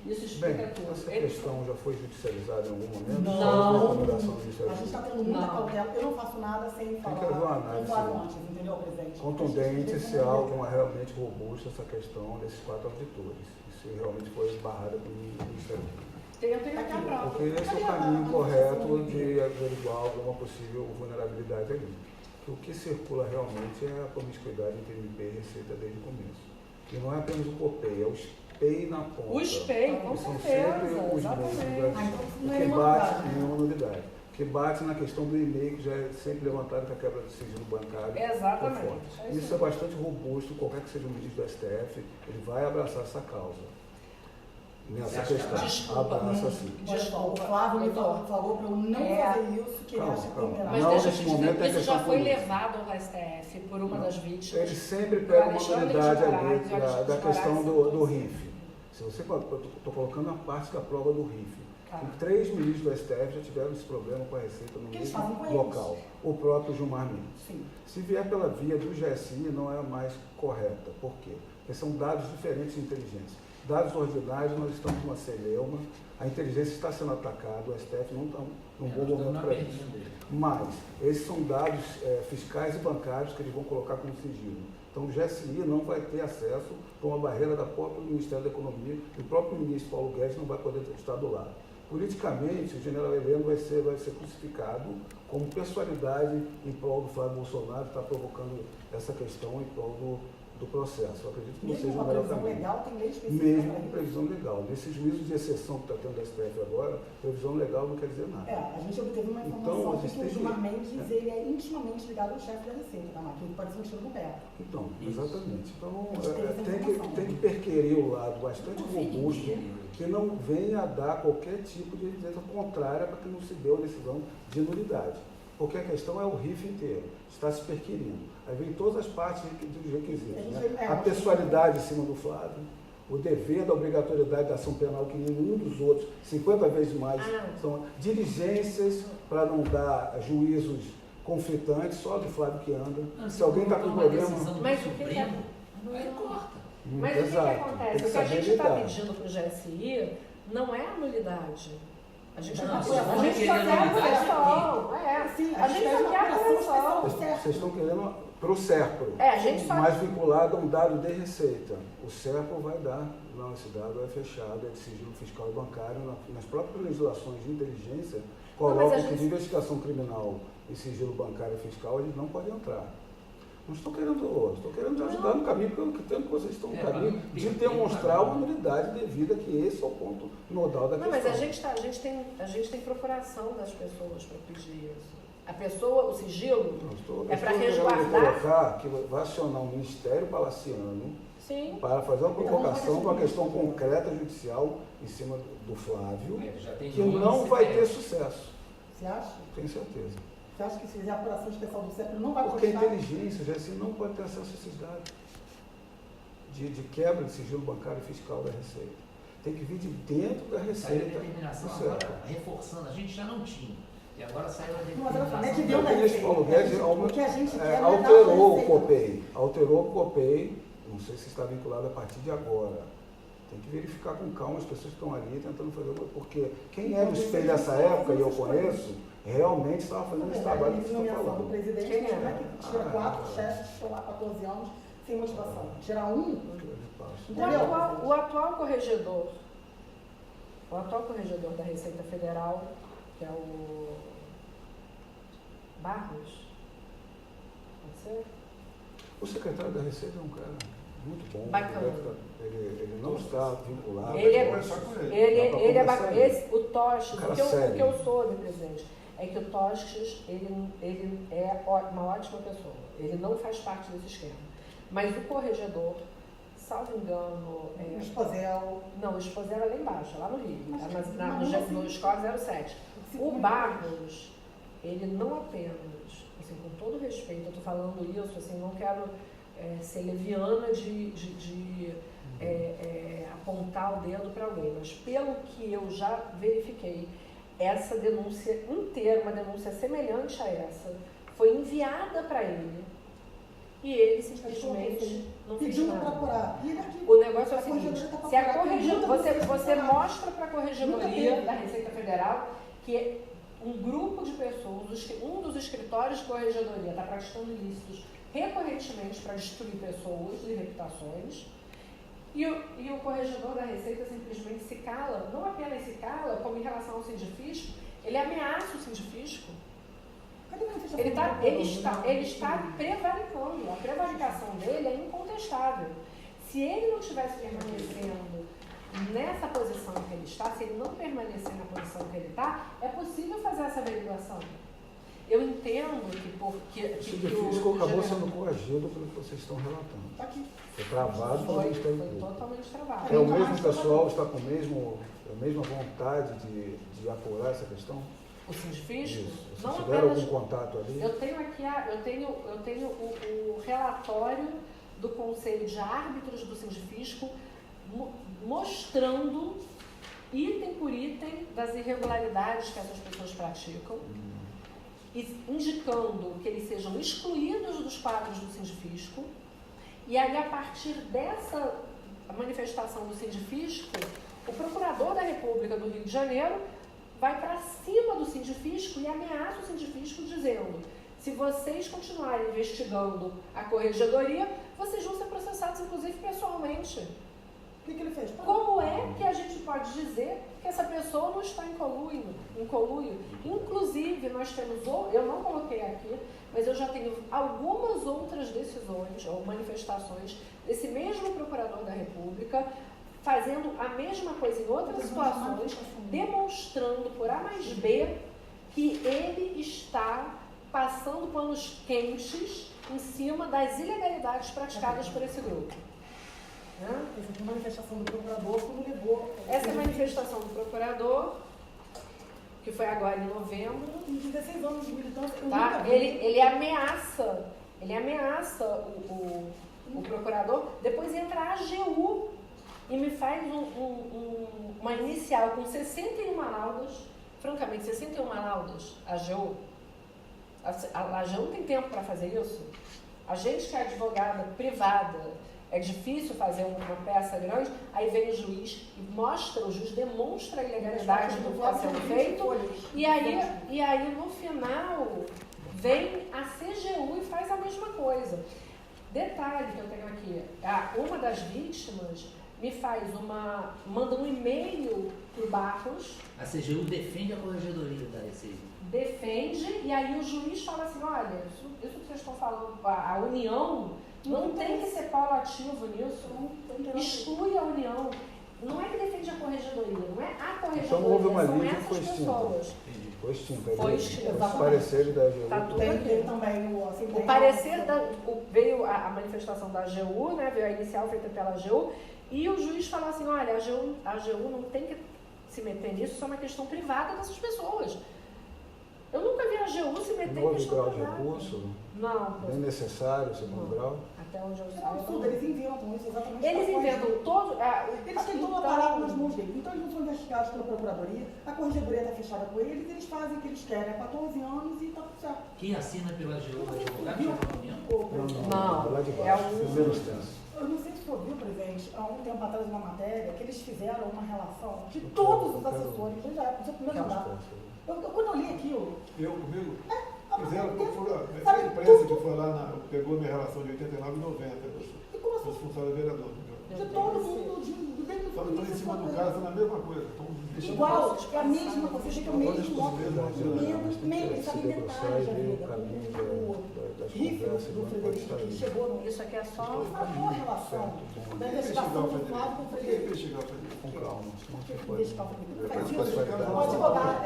Speaker 5: Isso explica
Speaker 3: Bem,
Speaker 5: tudo.
Speaker 3: essa questão já foi judicializada em algum momento?
Speaker 4: Não.
Speaker 3: Recomendação do Ministério
Speaker 4: A gente está
Speaker 3: Público?
Speaker 4: tendo muita cautela. Eu não faço nada sem falar.
Speaker 3: Tem que haver uma análise
Speaker 4: antes, entendeu, presidente?
Speaker 3: contundente se há alguma realmente robusta essa questão desses 4 auditores. Se realmente foi barrada pelo Ministério Público.
Speaker 5: Tem aqui a prova.
Speaker 3: Porque esse é o caminho correto de averiguar alguma possível vulnerabilidade ali. Que o que circula realmente é a promiscuidade entre MP e Receita desde o começo. E não é apenas o COPEI, é o SPEI na ponta.
Speaker 5: O SPEI, com
Speaker 3: são
Speaker 5: certeza,
Speaker 3: sempre os
Speaker 5: exatamente.
Speaker 3: meios do Brasil.
Speaker 4: Não
Speaker 3: O
Speaker 4: é
Speaker 3: que
Speaker 4: nenhuma
Speaker 3: bate
Speaker 4: novidade, né?
Speaker 3: em uma novidade. O que bate na questão do e-mail, que já é sempre levantado com a quebra do sigilo bancário.
Speaker 5: Exatamente.
Speaker 3: por fora. Isso é bastante robusto, qualquer que seja o ministro do STF, ele vai abraçar essa causa. Nessa questão.
Speaker 5: Desculpa,
Speaker 3: Abraça sim.
Speaker 4: Olha só, o Flávio me falou para eu não fazer isso, que ele
Speaker 3: Calma,
Speaker 4: acha que
Speaker 3: calma.
Speaker 4: tem
Speaker 5: Mas
Speaker 3: Não,
Speaker 5: deixa eu
Speaker 3: nesse
Speaker 5: te dizer,
Speaker 3: momento é
Speaker 5: isso já
Speaker 3: questão
Speaker 5: foi
Speaker 3: política.
Speaker 5: levado ao STF por uma das vítimas.
Speaker 3: Ele sempre pega uma
Speaker 5: Alexandre
Speaker 3: unidade
Speaker 5: de
Speaker 3: ali
Speaker 5: Moraes,
Speaker 3: da
Speaker 5: Alexandre de
Speaker 3: questão
Speaker 5: Moraes,
Speaker 3: do RIF. Se você estou colocando a parte da prova do RIF.
Speaker 5: Tá.
Speaker 3: E 3 ministros do STF já tiveram esse problema com a Receita no
Speaker 4: Que eles
Speaker 3: mesmo
Speaker 4: fazem com
Speaker 3: local. O próprio Gilmar Mendes.
Speaker 4: Sim.
Speaker 3: Se vier pela via do GSI, não é a mais correta. Por quê? Porque são dados diferentes de inteligência. Dados ordinários, nós estamos numa celeuma, a inteligência está sendo atacada, o STF não está num bom momento para isso. Mas esses são dados fiscais e bancários que eles vão colocar como sigilo. Então o GSI não vai ter acesso por uma barreira da própria Ministério da Economia e o próprio ministro Paulo Guedes não vai poder estar do lado. Politicamente, o general Heleno vai ser crucificado como personalidade em prol do Flávio Bolsonaro, que está provocando essa questão em prol do processo. Eu acredito que não seja o melhor caminho.
Speaker 4: Legal, tem lei específica.
Speaker 3: Mesmo com previsão legal. Nesse juízo de exceção que está tendo da STF agora, previsão legal não quer dizer nada.
Speaker 4: A gente obteve uma
Speaker 3: Então,
Speaker 4: informação
Speaker 3: a
Speaker 4: aqui
Speaker 3: gente
Speaker 4: que o
Speaker 3: tem que-
Speaker 4: Gilmar Mendes ele é intimamente ligado ao chefe da Receita, tá? Que pode ser um tiro no pé.
Speaker 3: Então,
Speaker 6: Isso.
Speaker 3: exatamente. Então,
Speaker 4: A gente tem essa informação.
Speaker 3: tem que perquerir o lado bastante robusto, que não venha a dar qualquer tipo de evidência contrária para que não se dê uma decisão de nulidade. Porque a questão é o RIF inteiro, está se perquirindo. Aí vem todas as partes dos requisitos. Né? A pessoalidade em cima do Flávio, o dever da obrigatoriedade da ação penal, que nenhum dos outros, 50 vezes mais, são diligências para não dar juízos conflitantes, só do Flávio que anda. Se alguém está com problema...
Speaker 5: Mas o que é?
Speaker 6: Aí corta.
Speaker 5: Mas o que
Speaker 3: Exato.
Speaker 5: acontece?
Speaker 3: Tem que
Speaker 5: O que a
Speaker 3: saber
Speaker 5: gente está
Speaker 3: lidar.
Speaker 5: pedindo para o GSI não é a nulidade. A gente
Speaker 6: Não,
Speaker 5: só
Speaker 6: se você
Speaker 5: quer
Speaker 6: querer
Speaker 5: a
Speaker 6: nulidade,
Speaker 5: correção.
Speaker 4: Sim,
Speaker 5: A gente só quer a correção.
Speaker 3: Vocês estão querendo para o SERPRO,
Speaker 5: A gente só...
Speaker 3: mas vinculado a um dado de receita. O SERPRO vai dar, não, esse dado é fechado, é de sigilo fiscal e bancário, nas próprias legislações de inteligência, colocam que de investigação criminal e sigilo bancário e fiscal, eles não podem entrar. Não estou querendo ajudar no caminho, porque eu entendo que vocês estão no caminho de demonstrar uma nulidade devida, que esse é o ponto nodal da
Speaker 5: Não,
Speaker 3: questão.
Speaker 5: mas a gente tem procuração das pessoas para pedir isso. A pessoa, o sigilo, é para
Speaker 3: Eu
Speaker 5: resguardar.
Speaker 3: colocar que vai acionar um ministério palaciano
Speaker 5: Sim.
Speaker 3: para fazer uma provocação de uma questão concreta judicial em cima do Flávio,
Speaker 6: Já tem
Speaker 3: que
Speaker 6: nome
Speaker 3: não
Speaker 6: e
Speaker 3: vai
Speaker 6: CPF.
Speaker 3: ter sucesso.
Speaker 4: Você acha?
Speaker 3: Tenho certeza.
Speaker 4: Você acha que se fizer a apuração especial do CEP não vai
Speaker 3: Porque a
Speaker 4: constar?
Speaker 3: inteligência, já assim, não pode ter acesso a esses dados de quebra de sigilo bancário e fiscal da Receita. Tem que vir de dentro da
Speaker 6: Saiu a
Speaker 3: Receita.
Speaker 6: determinação
Speaker 3: do CEP.
Speaker 6: agora, reforçando, a gente já não tinha. E agora saiu a
Speaker 4: Mas olha só, não é que
Speaker 6: determinação.
Speaker 4: deu
Speaker 3: O
Speaker 4: na
Speaker 3: ministro Paulo Guedes
Speaker 4: O que a gente quer não é dar
Speaker 3: alterou
Speaker 4: pra
Speaker 3: o
Speaker 4: Receita.
Speaker 3: COPEI. Alterou o COPEI, não sei se está vinculado a partir de agora. Tem que verificar com calma as pessoas que estão ali tentando fazer uma... Porque quem era o espelho dessa época, e eu conheço, realmente estava fazendo esse trabalho que você está
Speaker 4: nomeação do
Speaker 3: falando.
Speaker 4: presidente,
Speaker 5: Quem
Speaker 4: mas como é
Speaker 5: é?
Speaker 4: que tira 4 chefes que estão lá há 14 anos sem motivação? Tirar um?
Speaker 5: O atual corregedor da Receita Federal, que é o Barros, pode ser?
Speaker 3: O secretário da Receita é um cara muito bom.
Speaker 5: Bacana.
Speaker 3: Ele não está vinculado.
Speaker 5: Ele é-
Speaker 3: Dá pra conversar com ele.
Speaker 5: Ele
Speaker 3: Dá pra
Speaker 5: é
Speaker 3: conversar
Speaker 5: bacana.
Speaker 3: com ele.
Speaker 5: O Tostes,
Speaker 3: Cara
Speaker 5: o que
Speaker 3: sério.
Speaker 5: eu soube, presidente, é que o Tostes, ele é uma ótima pessoa. Ele não faz parte desse esquema. Mas o corregedor, salvo engano,
Speaker 4: O Esposel.
Speaker 5: não, o Esposel é lá embaixo, é lá no Rio,
Speaker 4: Mas,
Speaker 5: no Escola 07. O Barros, ele não apenas, assim, com todo respeito, eu estou falando isso, assim, não quero ser leviana de apontar o dedo para alguém, mas pelo que eu já verifiquei, essa denúncia inteira, uma denúncia semelhante a essa, foi enviada para ele e ele simplesmente não fez
Speaker 4: Pediu para
Speaker 5: nada.
Speaker 4: procurar. E ele aqui.
Speaker 5: O negócio é o
Speaker 4: A
Speaker 5: seguinte,
Speaker 4: corregedoria tá
Speaker 5: se a
Speaker 4: procurando,
Speaker 5: corregedoria,
Speaker 4: nunca
Speaker 5: você
Speaker 4: teve.
Speaker 5: mostra para a
Speaker 4: Nunca
Speaker 5: corregedoria
Speaker 4: teve.
Speaker 5: da Receita Federal que um grupo de pessoas, um dos escritórios de corregedoria está praticando ilícitos recorrentemente para destruir pessoas e reputações, e o corregedor da Receita simplesmente se cala, não apenas se cala, como em relação ao sindifisco, ele ameaça o sindifisco.
Speaker 4: Cadê a manifestação
Speaker 5: Ele
Speaker 4: do
Speaker 5: está
Speaker 4: Procuradoria?
Speaker 5: prevaricando, a prevaricação dele é incontestável. Se ele não estivesse permanecendo nessa posição que ele está, se ele não permanecer na posição que ele está, é possível fazer essa averiguação. Eu entendo que
Speaker 3: O Sindifisco acabou sendo coagido pelo que vocês estão relatando.
Speaker 4: Tá aqui.
Speaker 3: Foi travado pelo Ministério
Speaker 5: foi
Speaker 3: Público.
Speaker 5: totalmente travado.
Speaker 3: É o mesmo pessoal, está com a mesma vontade de apurar essa questão?
Speaker 5: O sindifisco,
Speaker 3: Isso. Vocês
Speaker 5: não
Speaker 3: tiveram
Speaker 5: apenas...
Speaker 3: algum contato ali?
Speaker 5: Eu tenho aqui eu tenho o relatório do Conselho de Árbitros do Sindifisco mostrando item por item das irregularidades que essas pessoas praticam e indicando que eles sejam excluídos dos quadros do Sindifisco. E aí, a partir dessa manifestação do Sindifisco, o Procurador da República do Rio de Janeiro vai para cima do Sindifisco e ameaça o Sindifisco dizendo: se vocês continuarem investigando a corregedoria, vocês vão ser processados, inclusive, pessoalmente.
Speaker 4: O que ele fez?
Speaker 5: Como é que a gente pode dizer que essa pessoa não está em conluio? Inclusive, nós temos, eu não coloquei aqui, mas eu já tenho algumas outras decisões ou manifestações desse mesmo Procurador da República fazendo a mesma coisa em outras situações, demonstrando por A mais B que ele está passando panos quentes em cima das ilegalidades praticadas por esse grupo.
Speaker 4: Essa foi a manifestação do procurador quando levou.
Speaker 5: Essa é a manifestação do procurador, que foi agora em novembro,
Speaker 4: Em 16 anos de militância, eu
Speaker 5: tá?
Speaker 4: nunca vi.
Speaker 5: Ele ameaça o procurador, depois entra a AGU e me faz uma inicial com 61 laudas, francamente, 61 laudas, a AGU. A AGU não tem tempo para fazer isso. A gente que é advogada privada, é difícil fazer uma peça grande, aí vem o juiz e o juiz demonstra a ilegalidade do que está sendo feito, e aí no final vem a CGU e faz a mesma coisa. Detalhe que eu tenho aqui, uma das vítimas manda um e-mail para o Barros.
Speaker 6: A CGU defende a corregedoria da Receita.
Speaker 5: Defende, e aí o juiz fala assim: olha, isso que vocês estão falando, a União não tem que ser polo ativo nisso, exclui a União. Não é que defende a corregedoria, não é a corregedoria,
Speaker 3: Então houve uma
Speaker 5: são
Speaker 3: linha que
Speaker 5: essas
Speaker 3: foi extinta.
Speaker 5: pessoas.
Speaker 6: Entendi.
Speaker 3: Foi extinto.
Speaker 5: Foi extinto.
Speaker 3: Os pareceres da AGU.
Speaker 5: Tá tudo
Speaker 4: Tem
Speaker 5: aqui.
Speaker 4: também o... Assim,
Speaker 5: O parecer veio a manifestação da AGU, né, veio a inicial feita pela AGU, e o juiz falou assim, olha, a AGU não tem que se meter nisso, isso é uma questão privada dessas pessoas. Eu nunca vi a AGU se meter
Speaker 3: Não
Speaker 5: em
Speaker 3: houve
Speaker 5: questão
Speaker 3: grau de
Speaker 5: privada.
Speaker 3: recurso,
Speaker 5: Não,
Speaker 3: nem necessário, segundo grau.
Speaker 5: até onde eu
Speaker 4: É um
Speaker 5: saiba.
Speaker 4: absurdo, eles inventam isso exatamente.
Speaker 5: Eles
Speaker 4: pra
Speaker 5: inventam
Speaker 4: corrigir.
Speaker 5: todo.
Speaker 4: Eles têm todo o aparato nas mãos deles. Então eles não são investigados pela Procuradoria, a Corregedoria está fechada com eles, eles fazem o que eles querem há 14 anos e está tudo certo.
Speaker 6: Quem assina pela AGU, o advogado,
Speaker 4: Viu?
Speaker 6: é o mesmo?
Speaker 5: Não,
Speaker 3: lá de
Speaker 5: é
Speaker 3: baixo,
Speaker 5: um-
Speaker 3: primeiro instância.
Speaker 4: Eu não sei se você ouviu, presidente, há um tempo atrás uma matéria que eles fizeram uma relação de todos os assessores, desde a época do seu primeiro mandato. Quando eu li aquilo,
Speaker 1: Comigo?
Speaker 4: a
Speaker 1: Fizeram,
Speaker 4: matéria
Speaker 1: a imprensa que foi lá, pegou minha relação de 89 e 90,
Speaker 4: e começou
Speaker 1: dos funcionários vereadores.
Speaker 4: de todo mundo, desde o
Speaker 1: Estão em cima do caso, na mesma coisa. Estão investigando.
Speaker 4: igual, é a mesma coisa, você tem o mesmo
Speaker 3: Mas
Speaker 4: meio, sabe,
Speaker 3: se debruçar
Speaker 4: detalhes
Speaker 3: e
Speaker 4: da
Speaker 3: ver o
Speaker 4: vida.
Speaker 3: caminho das
Speaker 4: Riff
Speaker 3: conversas,
Speaker 4: do
Speaker 3: não pode
Speaker 4: Frederico,
Speaker 3: estar
Speaker 4: que
Speaker 3: aí.
Speaker 4: chegou no...
Speaker 5: Isso aqui é só.
Speaker 4: Uma boa relação da investigação do Flávio com o Frederico.
Speaker 1: Investigar o Frederico.
Speaker 3: Com calma, senão você pode...
Speaker 4: Investigar o Frederico. Não faz
Speaker 3: Depois
Speaker 4: isso.
Speaker 3: vai dar
Speaker 4: O advogado,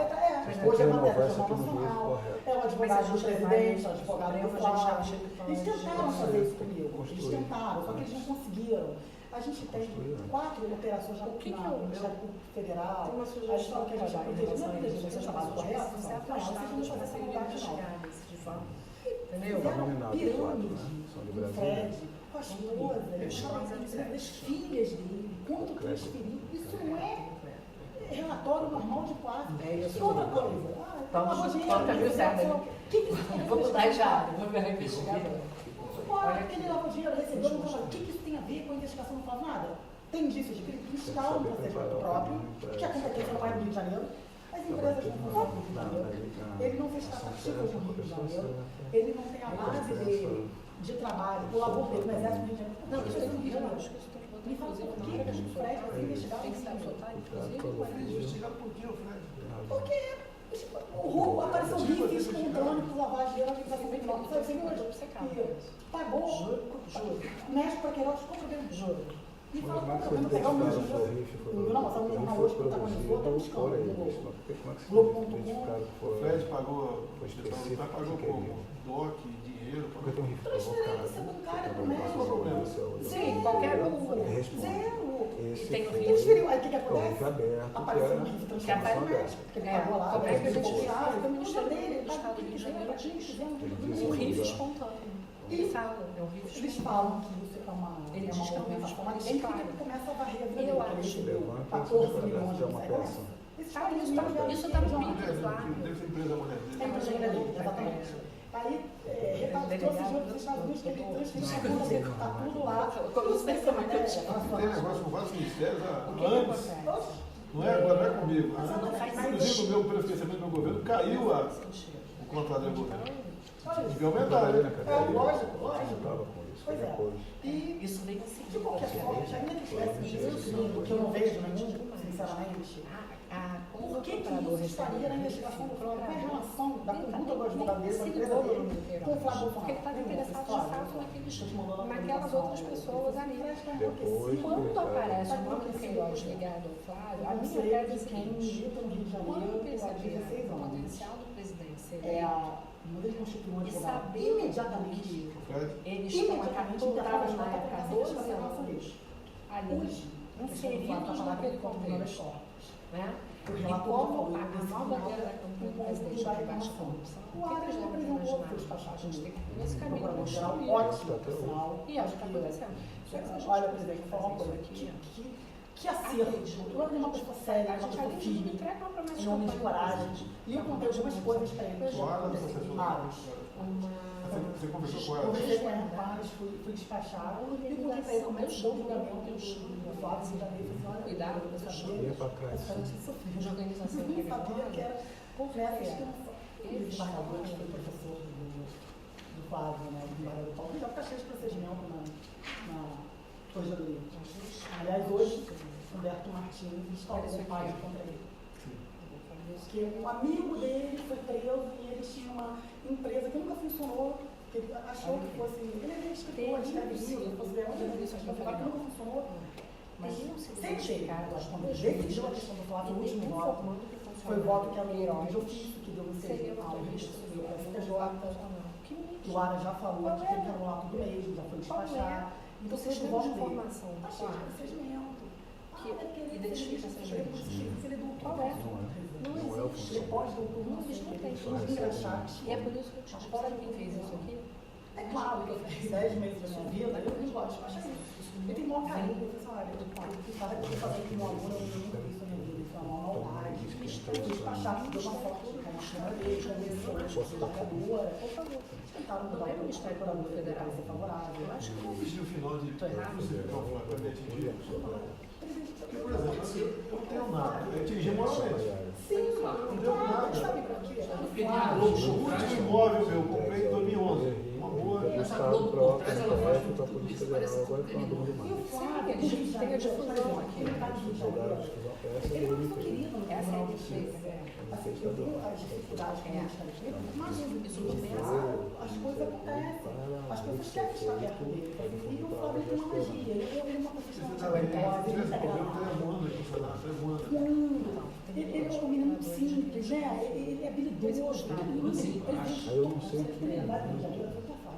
Speaker 4: hoje é matéria do
Speaker 3: isso aqui
Speaker 4: Jornal
Speaker 3: no juízo,
Speaker 4: Nacional,
Speaker 3: correto.
Speaker 4: é o advogado do presidente, é o advogado do Flávio. Eles tentaram fazer isso comigo, eles
Speaker 3: Construir.
Speaker 4: tentaram, só que eles não conseguiram. A gente tem 4 operações já no Ministério Público Federal.
Speaker 5: Tem uma
Speaker 4: A
Speaker 5: sugestão
Speaker 4: gente fala que a gente vai proteger, não é proteger,
Speaker 5: Você
Speaker 4: é trabalho correto, não, vocês não fazem essa vontade, não.
Speaker 5: Entendeu?
Speaker 3: Tá nominado,
Speaker 4: Fizeram
Speaker 3: claro,
Speaker 4: pirâmide
Speaker 3: né? São de
Speaker 4: com o
Speaker 3: Brasília.
Speaker 4: Fred, com a esposa, eles falam das filhas dele, quanto transferiu. Isso não é relatório normal de quadro. E outra coisa,
Speaker 5: Toca viu, Sérgio? Vou mudar já, vou virar investigador.
Speaker 4: aquele lavou dinheiro, recebeu no trabalho. O que isso tem a ver com a investigação? Não faz nada. Tem indícios de crime, instala um procedimento próprio, que a competência não é no Rio de Janeiro. As empresas não funcionam no Rio de Janeiro. Ele não fez tratativas no Rio de Janeiro. Ele não tem a base dele de trabalho, o labor dele no Exército do Rio de Janeiro. Não, isso é no Rio de Janeiro. Me fala por que o Fred vai ser investigado no Rio de Janeiro.
Speaker 1: Investigado por quê, o Fred?
Speaker 4: Porque o Ru apareceu rifes com o drone para lavar dinheiro que vai ser bem nome. Sabe, que pagou, mexe para Queiroz com o problema de juros. E fala,
Speaker 3: Como é que
Speaker 4: pô,
Speaker 3: foi
Speaker 4: vamos pegar o meu
Speaker 3: identificado
Speaker 4: dinheiro.
Speaker 3: que foi
Speaker 4: Não, mas o jornal hoje protagonizou, está buscando.
Speaker 3: Como é que foi
Speaker 4: Globo.com.
Speaker 3: identificado que
Speaker 1: O
Speaker 3: foi...
Speaker 1: Fred pagou,
Speaker 3: Foi específico,
Speaker 1: pagou
Speaker 3: que
Speaker 1: como?
Speaker 3: queria.
Speaker 1: DOC, dinheiro,
Speaker 3: Porque tem um risco
Speaker 4: Transferência bancária pro médico.
Speaker 5: Sim, qualquer um.
Speaker 3: Ele responde.
Speaker 4: Zero.
Speaker 3: Esse
Speaker 5: tem um
Speaker 3: foi
Speaker 4: Transferiu. Aí o que
Speaker 3: o
Speaker 4: acontece?
Speaker 3: risco aberto,
Speaker 4: Apareceu um
Speaker 3: que
Speaker 4: risco de
Speaker 5: Que aparece
Speaker 4: transformação médica. Porque ele pagou lá,
Speaker 5: como é que a gente
Speaker 4: ele
Speaker 5: fala?
Speaker 4: pagou,
Speaker 5: O Ministério
Speaker 4: dele,
Speaker 5: Público do Estado do Rio de Janeiro
Speaker 3: Ele
Speaker 5: um
Speaker 3: disse
Speaker 5: riff
Speaker 3: que
Speaker 5: espontâneo.
Speaker 4: E
Speaker 5: Eles falam, é um riff
Speaker 4: eles
Speaker 5: espontâneo.
Speaker 4: falam que isso é uma
Speaker 5: Ele diz que é um
Speaker 4: movimentação, mas
Speaker 5: risco
Speaker 4: tem que
Speaker 5: claro.
Speaker 4: começa a varrer a vida
Speaker 5: Eu
Speaker 4: dele,
Speaker 5: acho.
Speaker 4: ele recebeu
Speaker 3: Levanta,
Speaker 4: 14 milhões
Speaker 3: isso é uma peça.
Speaker 5: Isso tá no vídeo, claro.
Speaker 1: Deve ser empresa mulher
Speaker 4: É
Speaker 1: dele.
Speaker 4: empresa dele, exatamente. Aí, trouxe dinheiro para os Estados Unidos, que ele transferiu, está tudo lá.
Speaker 5: Como
Speaker 4: Isso tem que ser matéria.
Speaker 1: Tem negócio com vários ministérios
Speaker 5: O que
Speaker 1: antes.
Speaker 5: acontece?
Speaker 1: Não é agora, não é comigo.
Speaker 5: Não faz
Speaker 1: Inclusive, o meu prefeitamento do meu governo caiu o contrato do governo. Devia aumentar, né?
Speaker 4: Lógico.
Speaker 3: estava com isso.
Speaker 4: Pois é.
Speaker 3: Depois.
Speaker 4: E,
Speaker 5: Isso vem em
Speaker 4: de
Speaker 5: seguida.
Speaker 4: qualquer forma, ainda que tivesse isso, que eu não vejo nenhum, sinceramente,
Speaker 5: Como
Speaker 4: por que isso estaria na investigação do Flávio? Qual é a relação da conduta do advogado dele, da empresa dele, com o Flávio
Speaker 5: Porque ele estava interessado de fato naquelas outras pessoas ali.
Speaker 3: Depois,
Speaker 5: Quando aparece o nome do Queiroz ligado ao Flávio, a minha tese é a seguinte: quando perceber o potencial do presidente ser e saber
Speaker 4: imediatamente
Speaker 5: que
Speaker 1: Fred,
Speaker 5: eles estão estavam na época 12 anos ali, inseridos naquele contexto, né? E como a nova era da campanha do presidente de baixa corrupção, o que eles devem ter imaginado? A gente tem que ir nesse caminho construir.
Speaker 4: ótimo,
Speaker 5: E é o que está acontecendo.
Speaker 4: olha, presidente, vou falar uma coisa aqui. Que acerto. Eu era uma pessoa séria,
Speaker 5: A
Speaker 4: uma
Speaker 5: gente
Speaker 4: pessoa
Speaker 5: ali não
Speaker 4: firme,
Speaker 5: entrega uma promessa de
Speaker 4: em nome de
Speaker 5: campanha.
Speaker 4: coragem. E eu contei algumas coisas para ele. Vários.
Speaker 1: você conversou com ela?
Speaker 4: Conversei com ela, vários, fui despachar. E contei para ele como é que deu o julgamento do Flávio de Janeiro.
Speaker 5: Cuidado,
Speaker 4: eu sabia.
Speaker 3: ia para trás.
Speaker 5: De organização
Speaker 4: Eu não sabia que era por
Speaker 5: Eles
Speaker 4: eles embargadores, que foi professor do Flávio, né, do embargador Paulo, já está cheio de procedimento na corregedoria. Aliás, hoje, Humberto Martins instalou um pai contra ele. Porque um amigo dele foi preso e ele tinha uma empresa que nunca funcionou, que ele achou que fosse. Ele é escritor, escreve livro, fosse ver onde ele escreveu, que nunca funcionou.
Speaker 5: Mas não se
Speaker 4: Sem jeito,
Speaker 5: identificar
Speaker 4: quando ele decidiu a questão do Flávio, o último voto, Foi o voto que a lei de ofício, que deu no
Speaker 5: Seria
Speaker 4: CG,
Speaker 5: uma
Speaker 4: ao
Speaker 5: revista
Speaker 4: STJ,
Speaker 5: que
Speaker 4: que o Ara já falou que tem que anular tudo mesmo, já foi despachar. Então,
Speaker 5: vocês
Speaker 4: vocês
Speaker 5: têm
Speaker 4: vão
Speaker 5: de
Speaker 4: ver.
Speaker 5: informação
Speaker 4: Tá cheio de procedimento.
Speaker 5: que identifica essas leis.
Speaker 4: Se ele é doutor,
Speaker 5: Qual é?
Speaker 3: Não
Speaker 5: Não
Speaker 3: é o
Speaker 5: existe.
Speaker 4: ele pode doutor,
Speaker 5: Não existe, não tem.
Speaker 3: Só recebe.
Speaker 5: E é por isso que eu te disse, sabe quem fez isso aqui?
Speaker 4: É claro que eu fiz 10 meses da minha vida, eu não gosto de despachar isso. Eu tenho maior carinho por essa área. Eu estava aqui fazendo com um aluno, eu nunca fiz isso na minha vida, isso é uma maldade. Despachar, deu uma foto com a chama dele, conversou, desembargadora, por favor. Tentaram mudar o Ministério Público Federal ser favorável.
Speaker 5: Eu acho que
Speaker 1: Não existe o final de
Speaker 5: Tô errado?
Speaker 1: Por exemplo, eu não tenho nada, eu atingi moralmente.
Speaker 4: Sim, não deu nada. Sabe por quê?
Speaker 1: O último imóvel meu, eu comprei em 2011. Uma rua.
Speaker 3: O Estado troca no PF para a Polícia Federal, agora está andando
Speaker 4: E o
Speaker 3: demais.
Speaker 4: Flávio,
Speaker 5: eles têm a difusão aqui.
Speaker 3: Os soldados que vão peça,
Speaker 4: ele
Speaker 3: ele
Speaker 4: é muito
Speaker 3: fez.
Speaker 4: querido no
Speaker 5: Essa é
Speaker 4: Tribunal
Speaker 5: a
Speaker 4: de Justiça.
Speaker 5: defesa.
Speaker 4: Assim, eu tenho as dificuldades com o Ministério Público, mas
Speaker 5: Isso começa.
Speaker 4: as coisas acontecem. As pessoas querem estar perto dele. E o Flávio tem uma magia. Ele é uma profissional talentosa, ele é ele é um menino muito simples, né? Ele é habilidoso.
Speaker 3: Aí eu não sei o que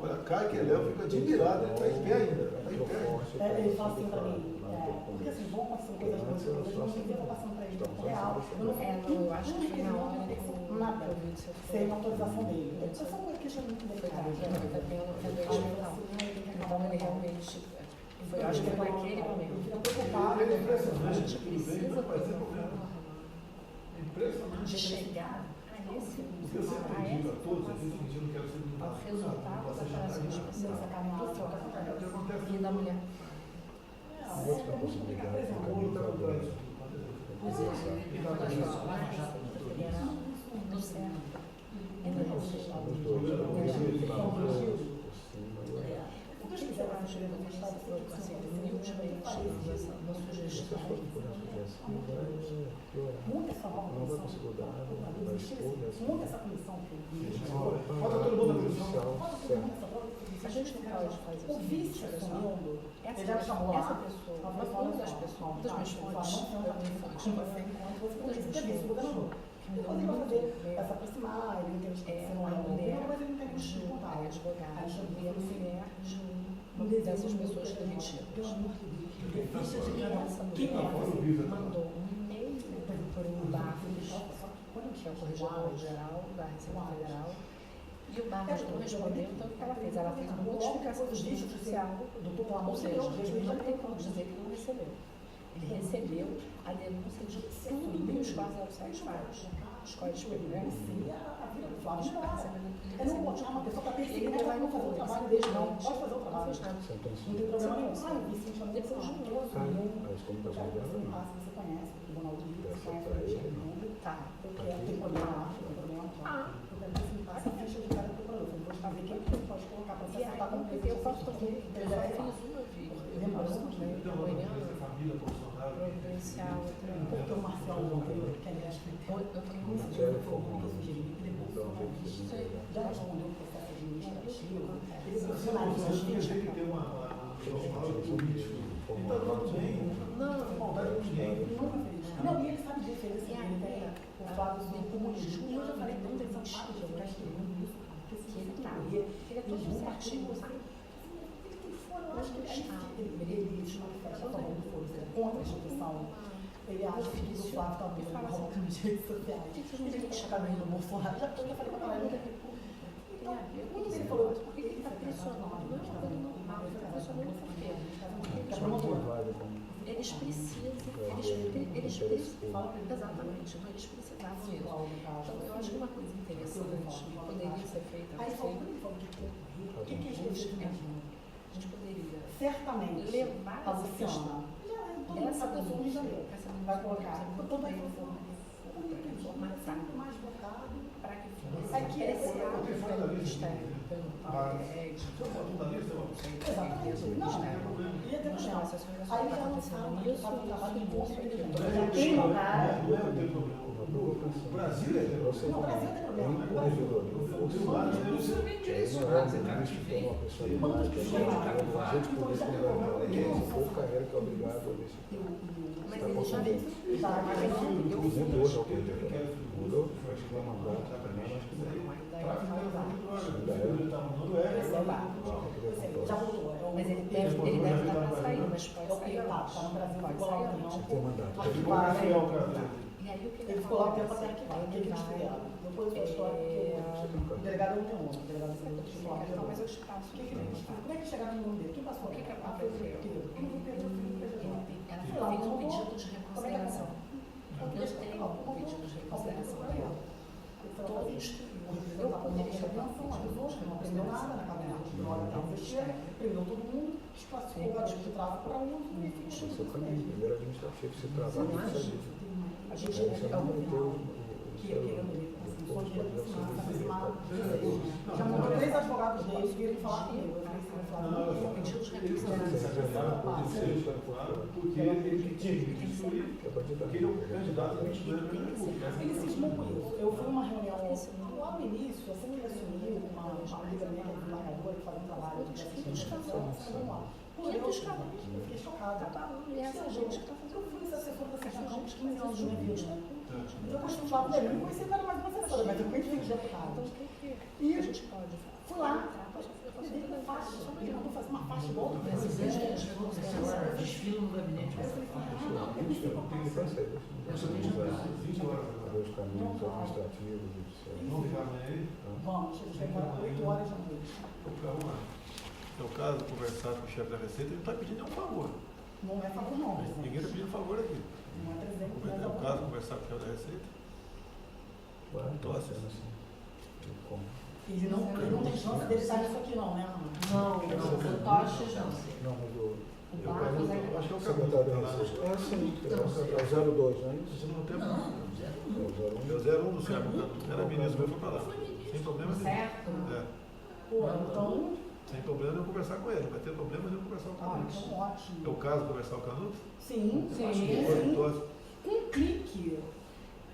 Speaker 1: Olha, Caio que ele fica admirado, ele está em pé ainda. Tá em pé.
Speaker 4: Ele fala assim pra mim, porque assim, vão acontecer coisas boas, eu não sei o que eu passando pra ele em tempo real. Eu não
Speaker 5: Eu acho que foi na hora que eu
Speaker 4: nada,
Speaker 5: vi o seu
Speaker 4: sem autorização dele. Essa é uma questão muito delicada.
Speaker 5: Então ele realmente foi, eu acho que foi naquele momento.
Speaker 4: Fica preocupado.
Speaker 1: Ele é
Speaker 5: A
Speaker 1: impressionante.
Speaker 5: gente precisa
Speaker 1: Vai ser problema. Impressionante.
Speaker 5: de chegar a esse
Speaker 1: Porque eu sempre digo a todos, às vezes eu não quero ser
Speaker 5: ao resultado da operação especial e da mulher.
Speaker 3: Não vou te dar possibilidade de ficar muito aberto.
Speaker 5: No centro.
Speaker 3: Os dois, para você, para
Speaker 5: O que eu acho que eu estava assim, humildemente, uma sugestão.
Speaker 4: Muita essa nova
Speaker 3: Não vai
Speaker 4: comissão.
Speaker 3: conseguir dar, vai expor,
Speaker 4: Muita essa comissão que eu vi.
Speaker 1: Bota todo mundo na comissão.
Speaker 5: A gente não pode fazer
Speaker 4: O vice assumindo,
Speaker 5: essa
Speaker 4: ele já me chamou
Speaker 5: essa
Speaker 4: lá.
Speaker 5: pessoa,
Speaker 4: Uma
Speaker 5: uma das pessoas, uma das minhas fontes,
Speaker 4: Depois ele vai fazer, vai se aproximar, ele entende que você não é um modelo, mas ele entende que não
Speaker 5: a
Speaker 4: é
Speaker 5: advogada,
Speaker 4: advogado.
Speaker 5: e a mulher de uma dessas pessoas demitidas. Essa mulher mandou um e-mail para o Barros, que é o corregedor geral da Receita Federal, e o Barros não respondeu, então o que ela fez? Ela fez uma modificação do justiça judicial, ou seja, ele não tem como dizer que não recebeu. Ele recebeu a denúncia de tudo os 407 fatos. Escolhe né?
Speaker 4: Eu não vou chamar uma pessoa para perseguir, ela não fazer o trabalho dele, não. Pode fazer o trabalho. Não tem problema nenhum. Ah, eu vi sim, chamou
Speaker 5: Depois de um ano.
Speaker 3: Mas como está chegando, não.
Speaker 4: Você conhece o Tribunal de Justiça, você
Speaker 3: Essa
Speaker 4: conhece
Speaker 3: pra
Speaker 4: o
Speaker 3: ele, não.
Speaker 4: Ministério
Speaker 5: Tá.
Speaker 4: Porque tem problema lá, tem problema lá. Eu quero apresentar essa ficha de cada procurador. Eu vou saber quem que pode colocar para
Speaker 5: E
Speaker 4: você acertar com o
Speaker 5: aí, eu posso fazer, eu já fiz uma lembrando, né, amanhã, providencial,
Speaker 4: porque o Marcelo Monteiro, que aliás foi
Speaker 5: eu tenho um
Speaker 3: Sério, formou.
Speaker 4: já respondeu o processo administrativo, ele
Speaker 1: Você
Speaker 4: profissionalizou
Speaker 1: tinha que ter uma jornal político. E está tudo bem. Não maldade com ninguém.
Speaker 4: não, e ele sabe disso, ele sabe, né? O Flávio do comunismo. E eu já falei tanto essa parte de ficar escrevendo isso, porque se ele tá, ele é todo certinho, sabe? Eu acho que ele tinha uma festa falando contra a instituição. Ele acha que o Flávio está muito falando nas redes sociais. Ele está caminho do Bolsonaro. Já falei para ele. Então, ele falou, por que ele está pressionando? Não é uma coisa normal, ele está pressionando por quê? Porque eles precisam, exatamente, então eles precisavam mesmo. Então, eu acho que uma coisa interessante que poderia ser feita, aí falou o que a gente
Speaker 5: poderia
Speaker 4: certamente
Speaker 5: levar
Speaker 4: a Luciana
Speaker 5: essa denúncia,
Speaker 4: vai colocar toda a
Speaker 5: informação
Speaker 4: mais votado
Speaker 5: para que fosse apreciado pelo Ministério, pelo
Speaker 4: exatamente. Não, ia ter problema. Aí já lançaram isso,
Speaker 5: isso,
Speaker 4: faz um trabalho de
Speaker 5: isso,
Speaker 4: bolsa,
Speaker 5: aquilo.
Speaker 4: já tem lugar.
Speaker 1: O Brasil é.
Speaker 4: Não, o Brasil tem problema.
Speaker 3: Em corregedoria.
Speaker 6: Isso não vem direcionado, você tá aqui, vem.
Speaker 3: Manda de gente política no povo carreira que é obrigado a deixar.
Speaker 4: Mas ele já veio.
Speaker 3: Mudou já o que mudou? Acho que vai mandar. Acho que
Speaker 4: já voltou.
Speaker 5: Mas ele deve estar para sair, mas pode sair.
Speaker 4: Tá no Brasil, ficou lá um tempo.
Speaker 3: tem mandato.
Speaker 5: E aí o que
Speaker 4: Ele ficou lá um tempo até arquivar. O que eles fizeram? Depois da história, o delegado não tem nome. O delegado ficou lá um tempo.
Speaker 5: mas eu te passo.
Speaker 4: O que ele fez? Como é que chegaram no nome dele? Quem passou?
Speaker 5: O que
Speaker 4: Ela
Speaker 5: aconteceu?
Speaker 4: fez
Speaker 5: Ela fez um pedido de reconsideração. Eu tenho um pedido de reconsideração dela. Todo instruído. Eu poderia
Speaker 4: não aprendeu nada na cabeça. Prendeu todo mundo, desclassificou o garoto de tráfico para uso e
Speaker 3: Esse é o caminho. Primeiro administrativo, se travar com isso ali.
Speaker 4: a gente já mandou 3 advogados deles virem falar comigo. Eu falei assim,
Speaker 1: porque ele tinha que destruir, porque ele é um candidato a
Speaker 4: ele cismou com isso. Eu fui numa reunião lá no início, assim que ele assumiu, uma amiga minha que é desembargadora, que faz um trabalho de assistência lá. Pô, eu fiquei chocada.
Speaker 5: E essa gente que está fazendo
Speaker 4: eu fui assessora da Sessão de 15 anos de minha vida. Eu continuava dele, eu não conhecia nada mais uma assessora, mas eu conheci de deputado. E
Speaker 5: a gente pode
Speaker 4: fui lá, ele deu faixa, ele mandou fazer uma faixa igual do presidente.
Speaker 6: Desfila no gabinete.
Speaker 3: Os caminhos administrativos,
Speaker 1: Vamos ficar amanhã aí?
Speaker 4: Vamos, a gente vai embora 8 horas da noite.
Speaker 1: É o caso de conversar com o chefe da Receita, ele não está pedindo nenhum favor.
Speaker 4: Não é favor não.
Speaker 1: Ninguém está pedindo favor aqui.
Speaker 4: Não é presente.
Speaker 1: É o caso de conversar com o chefe da Receita.
Speaker 4: Ele não tem chance dele sair disso aqui não, né, Ana?
Speaker 5: Não, o Toches não.
Speaker 3: Não, mas o
Speaker 5: Barcos é
Speaker 1: Eu acho que é o
Speaker 3: secretário da
Speaker 1: caminho.
Speaker 3: Receita. É sim, é 02, não é isso?
Speaker 1: Não tem
Speaker 6: Não,
Speaker 1: É o 01 do Sérgio, era ministro, foi para lá. Sem problema nenhum.
Speaker 5: certo?
Speaker 1: É.
Speaker 4: Pô, então...
Speaker 1: Sem problema eu conversar com ele. Vai ter problema de eu conversar com o Canuto.
Speaker 4: então ótimo.
Speaker 1: É o caso de conversar com o Canuto?
Speaker 4: Sim,
Speaker 1: Então,
Speaker 4: com um clique.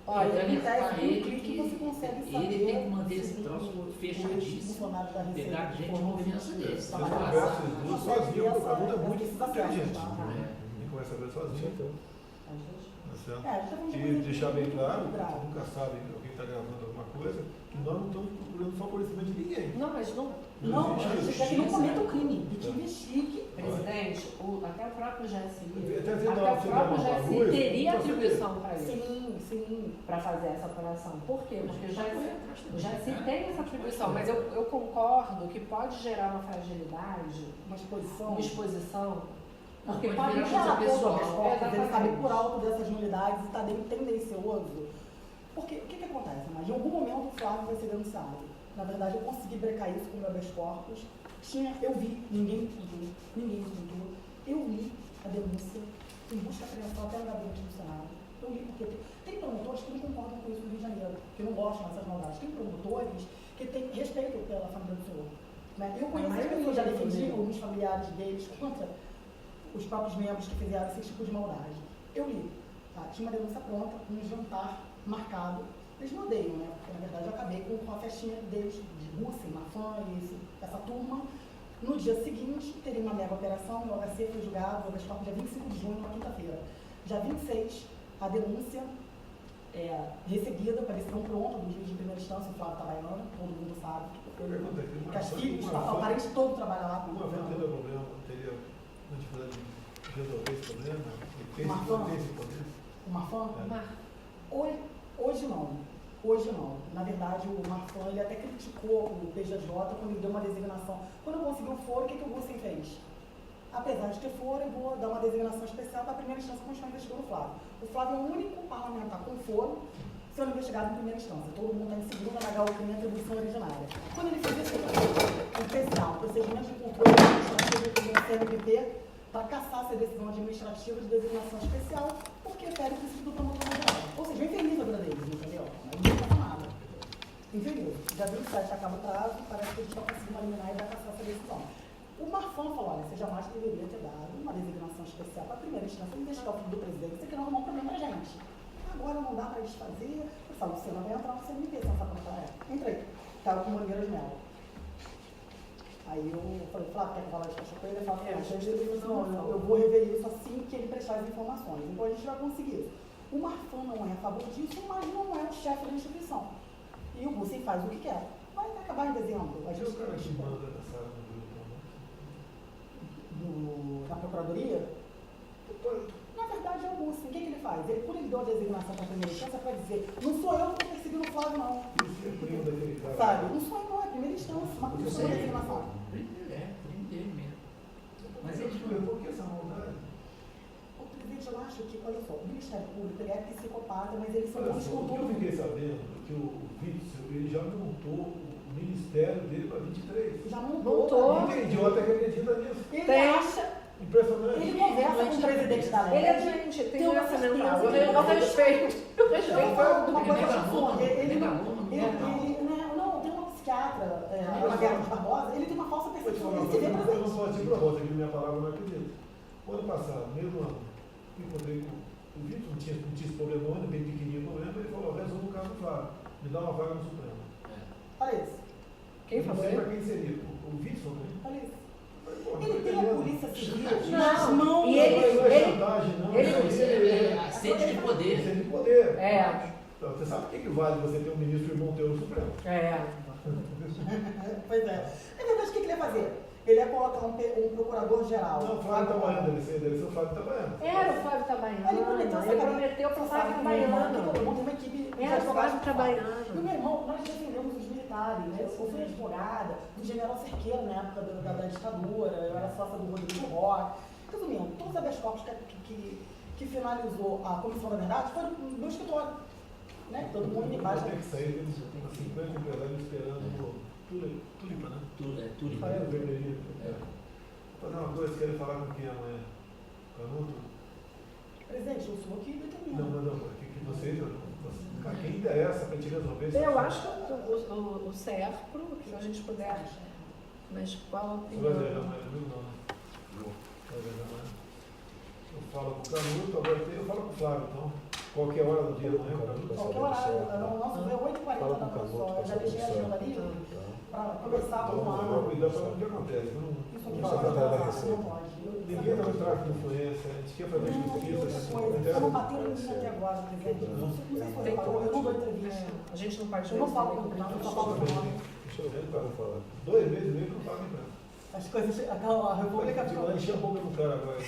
Speaker 6: Olha,
Speaker 4: Ele
Speaker 6: ele fala
Speaker 4: com um
Speaker 6: ele
Speaker 4: clique
Speaker 6: que
Speaker 4: você consegue saber.
Speaker 6: ele tem que manter esse
Speaker 4: se
Speaker 6: troço
Speaker 4: o
Speaker 6: fechadíssimo.
Speaker 4: funcionário da Receita
Speaker 6: Pegar gente de confiança dele.
Speaker 1: se eu converso esses duas sozinho, porque o Canuto é muito inteligente.
Speaker 4: Tá?
Speaker 1: Ele conversa com ele sozinho. Tá certo?
Speaker 4: É, a gente tá falando de
Speaker 1: E
Speaker 4: coisa
Speaker 1: deixar bem claro,
Speaker 4: muito grave.
Speaker 1: você nunca sabe alguém está gravando alguma coisa, que nós não estamos procurando favorecimento de ninguém.
Speaker 5: Não, mas não.
Speaker 4: Não, a gente quer que não cometa o crime, e que investigue.
Speaker 5: Presidente, até o próprio GSI,
Speaker 1: Até
Speaker 5: até o próprio GSI teria atribuição para isso,
Speaker 4: Sim.
Speaker 5: para fazer essa apuração. Por quê? Porque o GSI tem essa atribuição, mas eu concordo que pode gerar uma fragilidade,
Speaker 4: Uma exposição.
Speaker 5: uma exposição,
Speaker 6: Não,
Speaker 5: porque
Speaker 6: pode
Speaker 5: pode
Speaker 6: virar
Speaker 5: gerar
Speaker 6: coisa pessoal.
Speaker 4: Ele sabe por alto dessas nulidades e está tendencioso. Porque o que acontece? Mas em algum momento o Flávio vai ser denunciado. Na verdade, eu consegui brecar isso com o meu habeas corpus. Eu vi, ninguém me contou. Eu li a denúncia em busca apreensão até no gabinete do Senado. Eu li porque tem promotores que não concordam com isso no Rio de Janeiro, que não gostam dessas maldades. Tem promotores que têm respeito pela família do senhor. Né? Eu conheço as pessoas, já defendi alguns familiares deles contra os próprios membros que fizeram esse tipo de maldade. Eu li, tá? Tinha uma denúncia pronta, um jantar marcado. Eles me odeiam, né? Porque na verdade eu acabei com a festinha deles de Rússia, Mafã e essa turma. No dia seguinte, teria uma mega operação, o HC foi julgado, o habeas corpus dia 25 de junho, uma quinta-feira. Dia 26, a denúncia recebida para decisão pronta do juiz de primeira instância, o Flávio Tabaiano, todo mundo sabe. Que as filhas, o parente todo trabalha lá com o
Speaker 1: Uma vez
Speaker 4: governo.
Speaker 1: teria problema, teria uma dificuldade de resolver esse problema? Tem esse poder?
Speaker 4: O Mafã?
Speaker 1: É.
Speaker 4: Hoje não. Hoje não. Na verdade, o Marfan ele até criticou o PJJ quando ele deu uma designação. Quando eu consegui o foro, o que o Gussen fez? Apesar de ter foro, eu vou dar uma designação especial para a primeira instância continuar investigando o Flávio. O Flávio é o único parlamentar com foro sendo investigado em primeira instância. Todo mundo está em segunda na GAU-CRIM, atribuição originária. Quando ele fez esse especial, procedimento de controle administrativo do CNPP, para cassar essa decisão administrativa de designação especial, porque fere o princípio do promotor geral. Ou seja, infeliz a vida deles, entendeu? Não passa nada. Infeliz. Dia 27 acaba o prazo, parece que a gente está conseguindo eliminar e vai cassar essa decisão. O Marfan falou, olha, você jamais deveria ter dado uma designação especial para a primeira instância investigar o filho do presidente, você quer arrumar um problema pra gente. agora não dá para eles fazer. Eu falo, você não vai entrar no CNP, você não sabe como ela é. Entrei. Estava com Mangueira de Mel. Aí eu falei, Flávio, quer que eu fale de cachorro? Ele falou, não, eu vou rever isso assim que ele prestar as informações. Então a gente vai conseguir isso. O Marfan não é a favor disso, mas não é o chefe da instituição. E o Bussi faz o que quer. Vai acabar em dezembro. A gente,
Speaker 1: o cara que manda nessa área
Speaker 4: na Procuradoria? Na verdade é o Bussi. O que ele faz? Ele, quando ele deu a designação para a primeira instância, para dizer, não sou eu que estou perseguindo o Flávio, não. Sabe? Não sou eu, não, é a primeira instância, uma pessoa de designação.
Speaker 6: Primo dele mesmo.
Speaker 1: Mas ele explica por que essa maldade?
Speaker 4: O presidente, eu acho que, olha só, o Ministério Público ele é psicopata, mas eles são bons com
Speaker 1: O que eu
Speaker 4: tudo.
Speaker 1: fiquei sabendo é que o Witzel, ele já montou o ministério dele para 23.
Speaker 4: Já montou.
Speaker 1: Não tem idiota que acredita nisso.
Speaker 4: Ele
Speaker 5: Tem.
Speaker 4: acha,
Speaker 1: Impressionante.
Speaker 4: ele conversa com o presidente da
Speaker 5: Ele é
Speaker 4: LERJ.
Speaker 5: doente, tem
Speaker 4: Tenho
Speaker 5: doença
Speaker 4: certeza
Speaker 5: mental.
Speaker 4: que ele
Speaker 5: Eu
Speaker 4: vai-
Speaker 5: respeito. Eu
Speaker 4: Eu vou
Speaker 5: respeito.
Speaker 4: falar uma
Speaker 6: Ele
Speaker 4: coisa
Speaker 6: megalômano,
Speaker 4: absurda.
Speaker 6: megalômano,
Speaker 4: Não, tem uma psiquiatra, a Guerra de Barbosa, ele tem uma falsa
Speaker 1: Vou te
Speaker 4: percepção,
Speaker 1: falar uma
Speaker 4: ele se vê
Speaker 1: coisa, eu não
Speaker 4: presente.
Speaker 1: sou ativo para volta, que minha palavra não acredito. O ano passado, mesmo ano, eu encontrei com o Vitor, não tinha esse problema, bem pequenininho o problema, ele falou, resolve o caso do Flávio, me dá uma vaga no Supremo.
Speaker 4: Olha isso,
Speaker 5: Quem
Speaker 1: Eu não
Speaker 5: falou
Speaker 1: sei
Speaker 5: isso?
Speaker 1: para quem seria, o Vitor, né?
Speaker 4: olha isso.
Speaker 1: Falei, pô,
Speaker 4: Ele tem a polícia civil
Speaker 5: Não,
Speaker 4: nas mãos.
Speaker 5: e ele-
Speaker 1: não é chantagem, não.
Speaker 5: ele-
Speaker 1: Isso aí
Speaker 6: É sede de poder.
Speaker 1: Isso é de poder.
Speaker 5: É.
Speaker 1: Então, você sabe o que vale você ter um ministro irmão teu no Supremo?
Speaker 5: É.
Speaker 4: Pois é. Na verdade, o que ele ia fazer? Ele ia colocar um procurador-geral.
Speaker 1: Não, o Flávio Itabaiana, deve ser o Flávio Itabaiana.
Speaker 5: Era o Flávio Itabaiana.
Speaker 4: Ele prometeu
Speaker 5: Ele prometeu para o Flávio Itabaiana.
Speaker 4: Todo mundo, uma equipe de
Speaker 5: Era o
Speaker 4: advogados
Speaker 5: Flávio
Speaker 4: que fala.
Speaker 5: Itabaiana.
Speaker 4: E o meu irmão, nós defendemos os militares, né? Eu fui advogada do general Cerqueira na época da ditadura, eu era sócia do Rodrigo Roque. Resumindo, todos os habeas corpus que finalizou a Comissão da Verdade foram no meu escritório. Né? Todo mundo embaixo.
Speaker 1: Tem que sair, tem 50 empresários esperando no Tulipa, né?
Speaker 6: Tudo.
Speaker 1: Faria vermelhinho. Vou fazer uma coisa, querem falar com quem amanhã? Canuto?
Speaker 4: Presidente, eu sou aqui determinado.
Speaker 1: Não, que vocês, a quem interessa para te resolver isso?
Speaker 5: Eu acho que o CERPRO, que a gente puder. Mas qual a
Speaker 1: Você vai
Speaker 5: opinião?
Speaker 1: viajar amanhã domingo? Não, né? Vai viajar amanhã? Eu falo com o Canuto, agora eu falo com o Flávio, então. Qualquer hora do dia amanhã, Canuto.
Speaker 4: Qualquer horário, o nosso é 8h40
Speaker 3: Fala com
Speaker 4: da
Speaker 3: o Canuto,
Speaker 4: noite, eu já deixei a agenda ali para começar a
Speaker 1: Então,
Speaker 4: arrumar.
Speaker 1: eu vou cuidar para o que acontece. Eu
Speaker 4: Isso aqui
Speaker 1: não
Speaker 4: vai
Speaker 1: sei
Speaker 3: secretário da
Speaker 4: não
Speaker 3: Receita.
Speaker 4: pode.
Speaker 1: ninguém está no tráfico de influência, a gente quer fazer justiça.
Speaker 4: Eu não bateu em mim até agora, presidente. Não sei se você reparou, eu não dou entrevista.
Speaker 5: A gente não pode
Speaker 4: Eu não falo com o
Speaker 5: também.
Speaker 4: eu só falo com o nome.
Speaker 3: Deixa eu ver o que eu vou falar.
Speaker 1: 2 meses e meio que não paga imprensa.
Speaker 4: As coisas, a República
Speaker 1: Vai
Speaker 4: ficou...
Speaker 1: encher a boca do cara agora.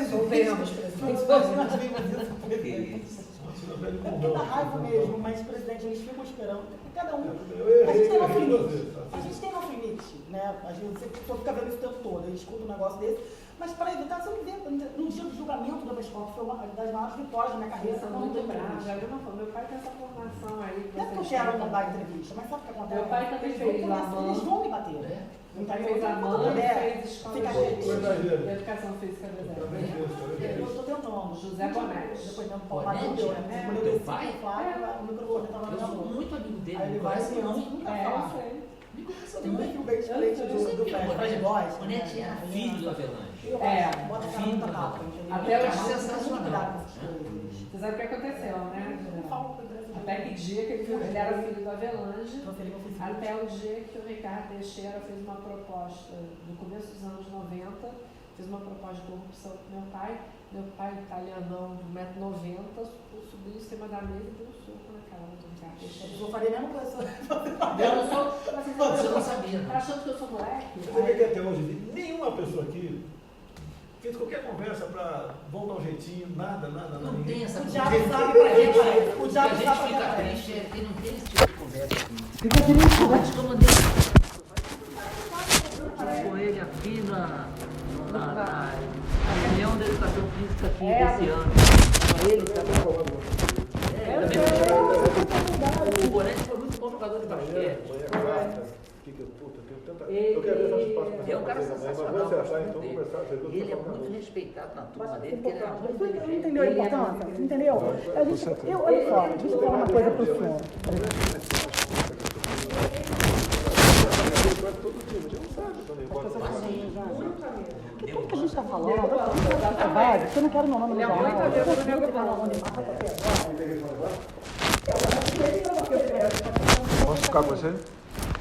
Speaker 5: Soubemos, presidente.
Speaker 4: Nós vimos isso, presidente.
Speaker 1: Antes não pede
Speaker 4: É
Speaker 1: com
Speaker 4: porque dá raiva mesmo, mas, presidente, eles ficam esperando. Cada um.
Speaker 1: Eu
Speaker 4: A gente tem
Speaker 1: errei
Speaker 4: nosso
Speaker 1: 2
Speaker 4: limite.
Speaker 1: vezes.
Speaker 4: A gente tem nosso limite, né? A gente só fica vendo isso o tempo todo, eu escuto um negócio desse. Mas para evitar, você não vê. No dia do julgamento do habeas corpus foi uma das maiores vitórias da minha carreira.
Speaker 5: São
Speaker 4: eu não
Speaker 5: muito
Speaker 4: dei
Speaker 5: bravos.
Speaker 4: entrevista.
Speaker 5: Já viu uma forma? Meu pai tem essa formação aí.
Speaker 4: Não é que eu quero não dar entrevista, mas sabe o que acontece?
Speaker 5: Meu pai também
Speaker 4: Eles
Speaker 5: fez
Speaker 4: vão
Speaker 5: lá,
Speaker 4: começar, eles vão me bater.
Speaker 5: Meu pai fez a
Speaker 4: Quando
Speaker 5: mãe,
Speaker 4: puder,
Speaker 5: fez escola
Speaker 4: fica
Speaker 5: de
Speaker 1: feliz.
Speaker 5: educação física do
Speaker 1: Também
Speaker 5: Zé.
Speaker 1: fez, também
Speaker 4: Eu
Speaker 1: fez.
Speaker 4: estou tentando.
Speaker 5: José Bonete.
Speaker 4: Depois de um
Speaker 6: Bonete?
Speaker 4: mas não deu, né?
Speaker 6: É,
Speaker 4: Quando eu
Speaker 6: teu
Speaker 4: desci
Speaker 6: pai?
Speaker 4: pro Flávio, o microfone estava na
Speaker 6: Eu
Speaker 4: minha
Speaker 6: sou
Speaker 4: mão.
Speaker 6: muito amigo dele.
Speaker 4: Aí ele
Speaker 6: me
Speaker 4: vai
Speaker 6: conhece
Speaker 4: assim,
Speaker 6: muito.
Speaker 4: nunca
Speaker 5: É, eu
Speaker 4: falar.
Speaker 5: sei.
Speaker 6: Me conhece
Speaker 4: Tem um
Speaker 6: muito.
Speaker 4: perfil bem diferente
Speaker 6: Eu
Speaker 4: do
Speaker 6: sei que
Speaker 4: Fred.
Speaker 6: o
Speaker 4: Fred
Speaker 6: Bonete
Speaker 4: Góes.
Speaker 6: era filho do Avelange.
Speaker 5: É,
Speaker 4: Bota a cara
Speaker 6: filho
Speaker 4: muita
Speaker 6: do
Speaker 4: capa,
Speaker 6: Avelange.
Speaker 4: entendeu?
Speaker 5: Até hoje,
Speaker 4: Muito
Speaker 6: sensacional.
Speaker 4: cuidado com essas coisas.
Speaker 5: Você sabe o que aconteceu, né?
Speaker 4: Eu falo com o Brasil.
Speaker 5: Até que dia que ele era filho do Avelange,
Speaker 4: Transferi meu Facebook.
Speaker 5: até o dia que o Ricardo Teixeira fez uma proposta, no começo dos anos 90, fez uma proposta de corrupção com meu pai italianão de 1,90 m, subiu em cima da mesa e deu um soco na cara do Ricardo Teixeira.
Speaker 4: Eu faria a mesma coisa.
Speaker 5: Eu não sou.
Speaker 6: Você não sabia,
Speaker 5: Tá
Speaker 6: né?
Speaker 5: achando que eu sou moleque?
Speaker 1: Você vê que até hoje nenhuma pessoa aqui fez qualquer conversa para voltar um jeitinho, nada.
Speaker 6: Não tem essa
Speaker 4: O
Speaker 6: conversa.
Speaker 4: diabo sabe pra gente. O
Speaker 6: O que
Speaker 4: diabo
Speaker 6: a gente
Speaker 4: sabe
Speaker 6: fica
Speaker 4: pra
Speaker 6: triste
Speaker 4: gente.
Speaker 6: é que não tem esse tipo de conversa aqui.
Speaker 4: Fica triste, né?
Speaker 6: Antes que eu mandei com ele aqui na reunião da educação física aqui desse ano. Ele também. O Bonete foi muito bom jogador de basquete.
Speaker 1: Eu quero ver essa espaço
Speaker 6: É um cara sensacional.
Speaker 1: Você achar,
Speaker 6: gosto
Speaker 1: então,
Speaker 6: muito
Speaker 1: conversar, você
Speaker 6: dele. Ele é muito respeitado na turma dele, porque ele era muito
Speaker 4: Não
Speaker 6: inteligente.
Speaker 4: entendeu a importância? Entendeu? Olha só, deixa eu falar uma coisa pro senhor.
Speaker 1: todo dia, a gente não sabe também.
Speaker 6: Muito amigo. Deu
Speaker 4: que a gente está falando? Porque eu não quero meu nome no jornal. Eu não quero falar onde massa para
Speaker 3: Posso ficar com você?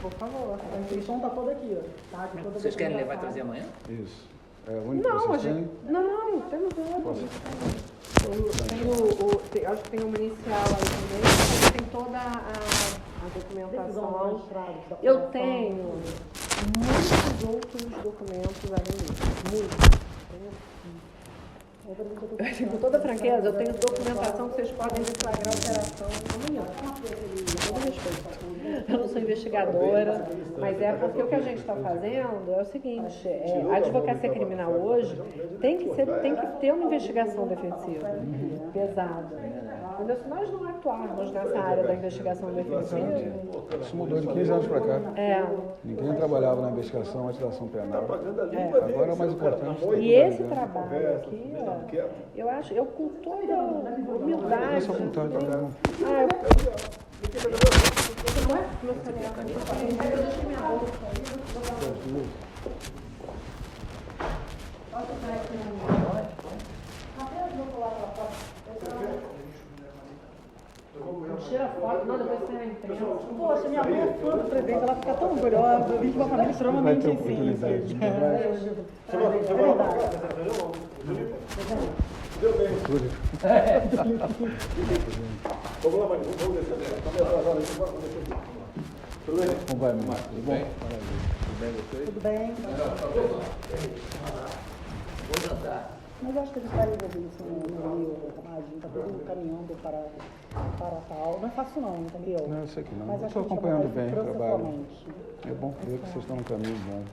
Speaker 4: Por favor, a inscrição está toda aqui. Tá? Aqui toda
Speaker 6: Vocês querem levar e trazer amanhã?
Speaker 3: Isso. É o único que
Speaker 5: Não,
Speaker 3: vocês têm?
Speaker 5: não, temos outro. Acho que tem uma inicial aí também, mas tem toda a documentação. Eu tenho muitos outros documentos além disso, muitos. Com toda franqueza, eu tenho documentação que vocês podem deflagrar a operação amanhã. Com todo respeito. Eu não sou investigadora, mas é porque o que a gente está fazendo é o seguinte, a advocacia criminal hoje tem que ter uma investigação defensiva pesada. Entendeu? Se nós não atuarmos nessa área da investigação defensiva...
Speaker 3: Isso mudou de 15 anos para cá. Ninguém trabalhava na investigação antes da ação penal. Agora é o mais importante.
Speaker 5: E esse trabalho aqui, eu acho, eu com toda humildade...
Speaker 3: Eu sou vontade de trabalhar.
Speaker 5: Não é? Meu celular. Eu deixei minha bolsa aí. Tira foto, não, depois você imprensa.
Speaker 4: Poxa, minha mãe é fã do presidente, ela fica tão orgulhosa, vim de uma família extremamente simples. É verdade.
Speaker 1: Deu bem. Vamos lá, Maria, vamos descer. Tudo bem?
Speaker 3: Como vai, meu Marcos? Tudo bom?
Speaker 4: Tudo bem?
Speaker 6: Vou jantar.
Speaker 4: Mas eu acho que a gente vai resolver isso no Rio, a gente está todo caminhando para tal. Não é fácil não, entendeu?
Speaker 3: Não, eu sei que não.
Speaker 4: Mas
Speaker 3: Eu
Speaker 4: acho
Speaker 3: estou
Speaker 4: que a gente
Speaker 3: acompanhando
Speaker 4: vai
Speaker 3: bem o trabalho.
Speaker 4: processualmente.
Speaker 3: É bom ver que vocês estão no caminho bom.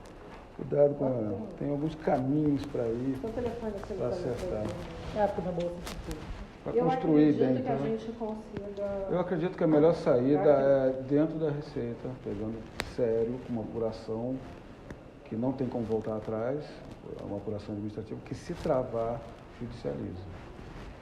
Speaker 3: Cuidado com... Tem alguns caminhos para ir,
Speaker 5: Seu telefone é
Speaker 3: para acertar.
Speaker 4: É, porque na bolsa
Speaker 3: Para
Speaker 5: Eu
Speaker 3: construir
Speaker 5: acredito
Speaker 3: bem.
Speaker 5: que a
Speaker 3: Então,
Speaker 5: gente consiga...
Speaker 3: eu acredito que a melhor saída é dentro da Receita, pegando sério, com uma apuração que não tem como voltar atrás, uma apuração administrativa que, se travar, judicializa.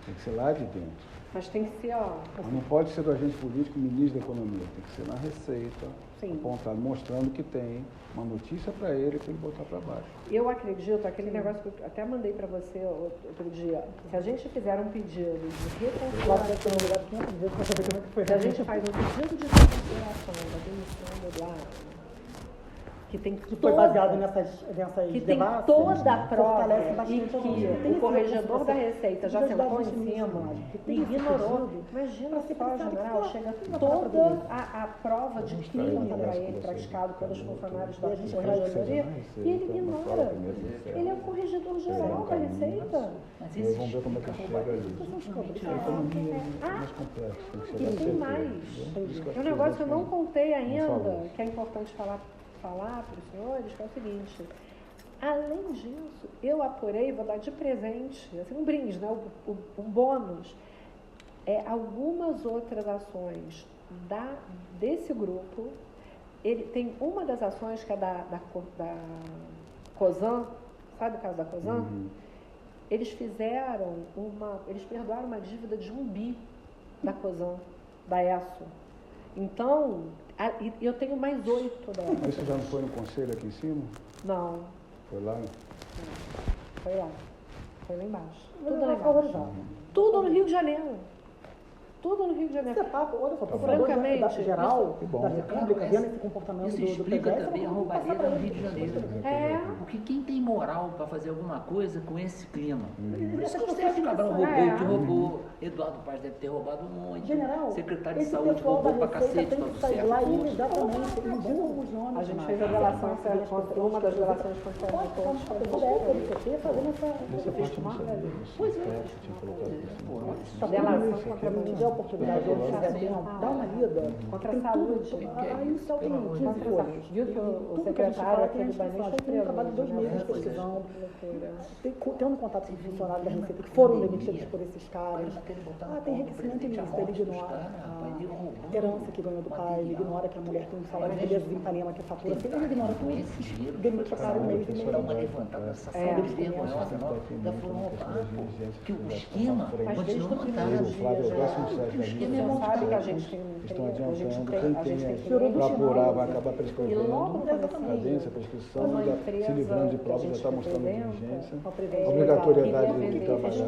Speaker 3: Tem que ser lá de dentro.
Speaker 5: Mas tem que ser,
Speaker 3: Mas não pode ser do agente político, ministro da Economia. Tem que ser na Receita, apontado, mostrando que tem uma notícia para ele que ele botar para baixo.
Speaker 5: eu acredito, aquele negócio que eu até mandei para você outro dia, se a gente fizer um pedido de reconsideração, se a gente faz um pedido de reconsideração da demissão do Eduardo, que tem
Speaker 4: foi baseado nessas
Speaker 5: que tem
Speaker 4: devassos,
Speaker 5: toda a prova
Speaker 4: fortalece
Speaker 5: e
Speaker 4: bastante a gente.
Speaker 5: que o corregedor da Receita já sentou em cima e ignorou. Imagina só, general, chega toda a prova de crime para ele, praticado pelos funcionários da corregedoria, e ele ignora. Ele é o corregedor geral da Receita.
Speaker 6: Mas
Speaker 3: E aí vamos ver como é que chega ali. A economia é mais complexa. Tem que
Speaker 5: E
Speaker 3: chegar
Speaker 5: tem
Speaker 3: a
Speaker 5: mais. É um negócio que eu não contei ainda, que é importante falar para os senhores, que é o seguinte: além disso, eu apurei, vou dar de presente, assim, um brinde, né, um bônus, algumas outras ações desse grupo. Ele tem uma das ações que é da COSAN, sabe o caso da COSAN? Eles eles perdoaram uma dívida de 1 bi da COSAN, da ESSO. Então, eu tenho mais 8 delas.
Speaker 3: Mas isso já não foi no conselho aqui em cima?
Speaker 5: Não.
Speaker 3: Foi lá?
Speaker 5: Foi lá. Foi lá embaixo. Tudo lá embaixo. Tudo no Rio de Janeiro. Tudo no Rio de Janeiro.
Speaker 4: Você paga, olha só,
Speaker 5: francamente,
Speaker 4: geral
Speaker 3: isso,
Speaker 4: da República, vendo esse comportamento
Speaker 6: Isso
Speaker 4: do
Speaker 6: explica
Speaker 4: PDS,
Speaker 6: também a roubalheira no Rio de Janeiro. Porque quem tem moral para fazer alguma coisa com esse clima? Por isso que o Sérgio Cabral roubou, que roubou. Eduardo Paz deve ter roubado um monte.
Speaker 4: General,
Speaker 6: Secretário de
Speaker 4: esse
Speaker 6: Saúde
Speaker 4: pessoal
Speaker 6: roubou
Speaker 4: da
Speaker 6: pra
Speaker 4: Receita
Speaker 6: cacete
Speaker 4: tem
Speaker 6: para
Speaker 4: que
Speaker 6: o
Speaker 4: sair
Speaker 6: Sérgio
Speaker 4: lá
Speaker 6: Posto.
Speaker 4: imediatamente, pedindo alguns nomes.
Speaker 5: A gente
Speaker 4: mais.
Speaker 5: fez a delação contra uma das delações contra o
Speaker 4: Pode
Speaker 5: todos.
Speaker 4: fazendo essa...
Speaker 3: Essa parte eu não sabia.
Speaker 4: Pois é.
Speaker 3: Eu tinha colocado isso.
Speaker 4: Tá
Speaker 5: Delação
Speaker 4: vendo?
Speaker 5: contra
Speaker 4: Se tiver a oportunidade de fizer tempo, dá uma lida.
Speaker 5: Contra a
Speaker 4: Tem
Speaker 5: saúde.
Speaker 4: tudo. Aí o céu tem 15 folhas.
Speaker 5: Viu que o
Speaker 4: Tudo que a gente
Speaker 5: secretário
Speaker 4: fala
Speaker 5: aqui
Speaker 4: tem a
Speaker 5: do
Speaker 4: inscrição. A
Speaker 5: Banês
Speaker 4: gente tem um trabalho de 2 meses pesquisando. Tendo contato com os funcionários da Receita que foram demitidos por esses caras. Tem enriquecimento ilícito, ele ignora a herança que ganhou do pai, ele ignora que a mulher tem um salário de beleza em Ipanema que fatura, ele ignora tudo, demite o cara um mês e meio.
Speaker 6: Dá uma levantada nessa sala vergonhosa, ainda foram roubar, pô. Que o esquema continua montado.
Speaker 3: O Flávio Augusto não processo da
Speaker 5: Você
Speaker 3: justiça.
Speaker 5: sabe que a gente tem
Speaker 3: Estão
Speaker 5: a gente
Speaker 3: adiantando,
Speaker 5: tem,
Speaker 3: quem
Speaker 5: a gente
Speaker 3: tem
Speaker 5: tem
Speaker 3: para apurar vai acabar
Speaker 5: E
Speaker 3: prescrevendo,
Speaker 5: logo no
Speaker 3: cadência, prescrição,
Speaker 5: uma
Speaker 3: já
Speaker 5: empresa
Speaker 3: se livrando de
Speaker 5: que a
Speaker 3: provas, já
Speaker 5: gente
Speaker 3: está mostrando
Speaker 5: representa,
Speaker 3: diligência, obrigatoriedade de trabalhar,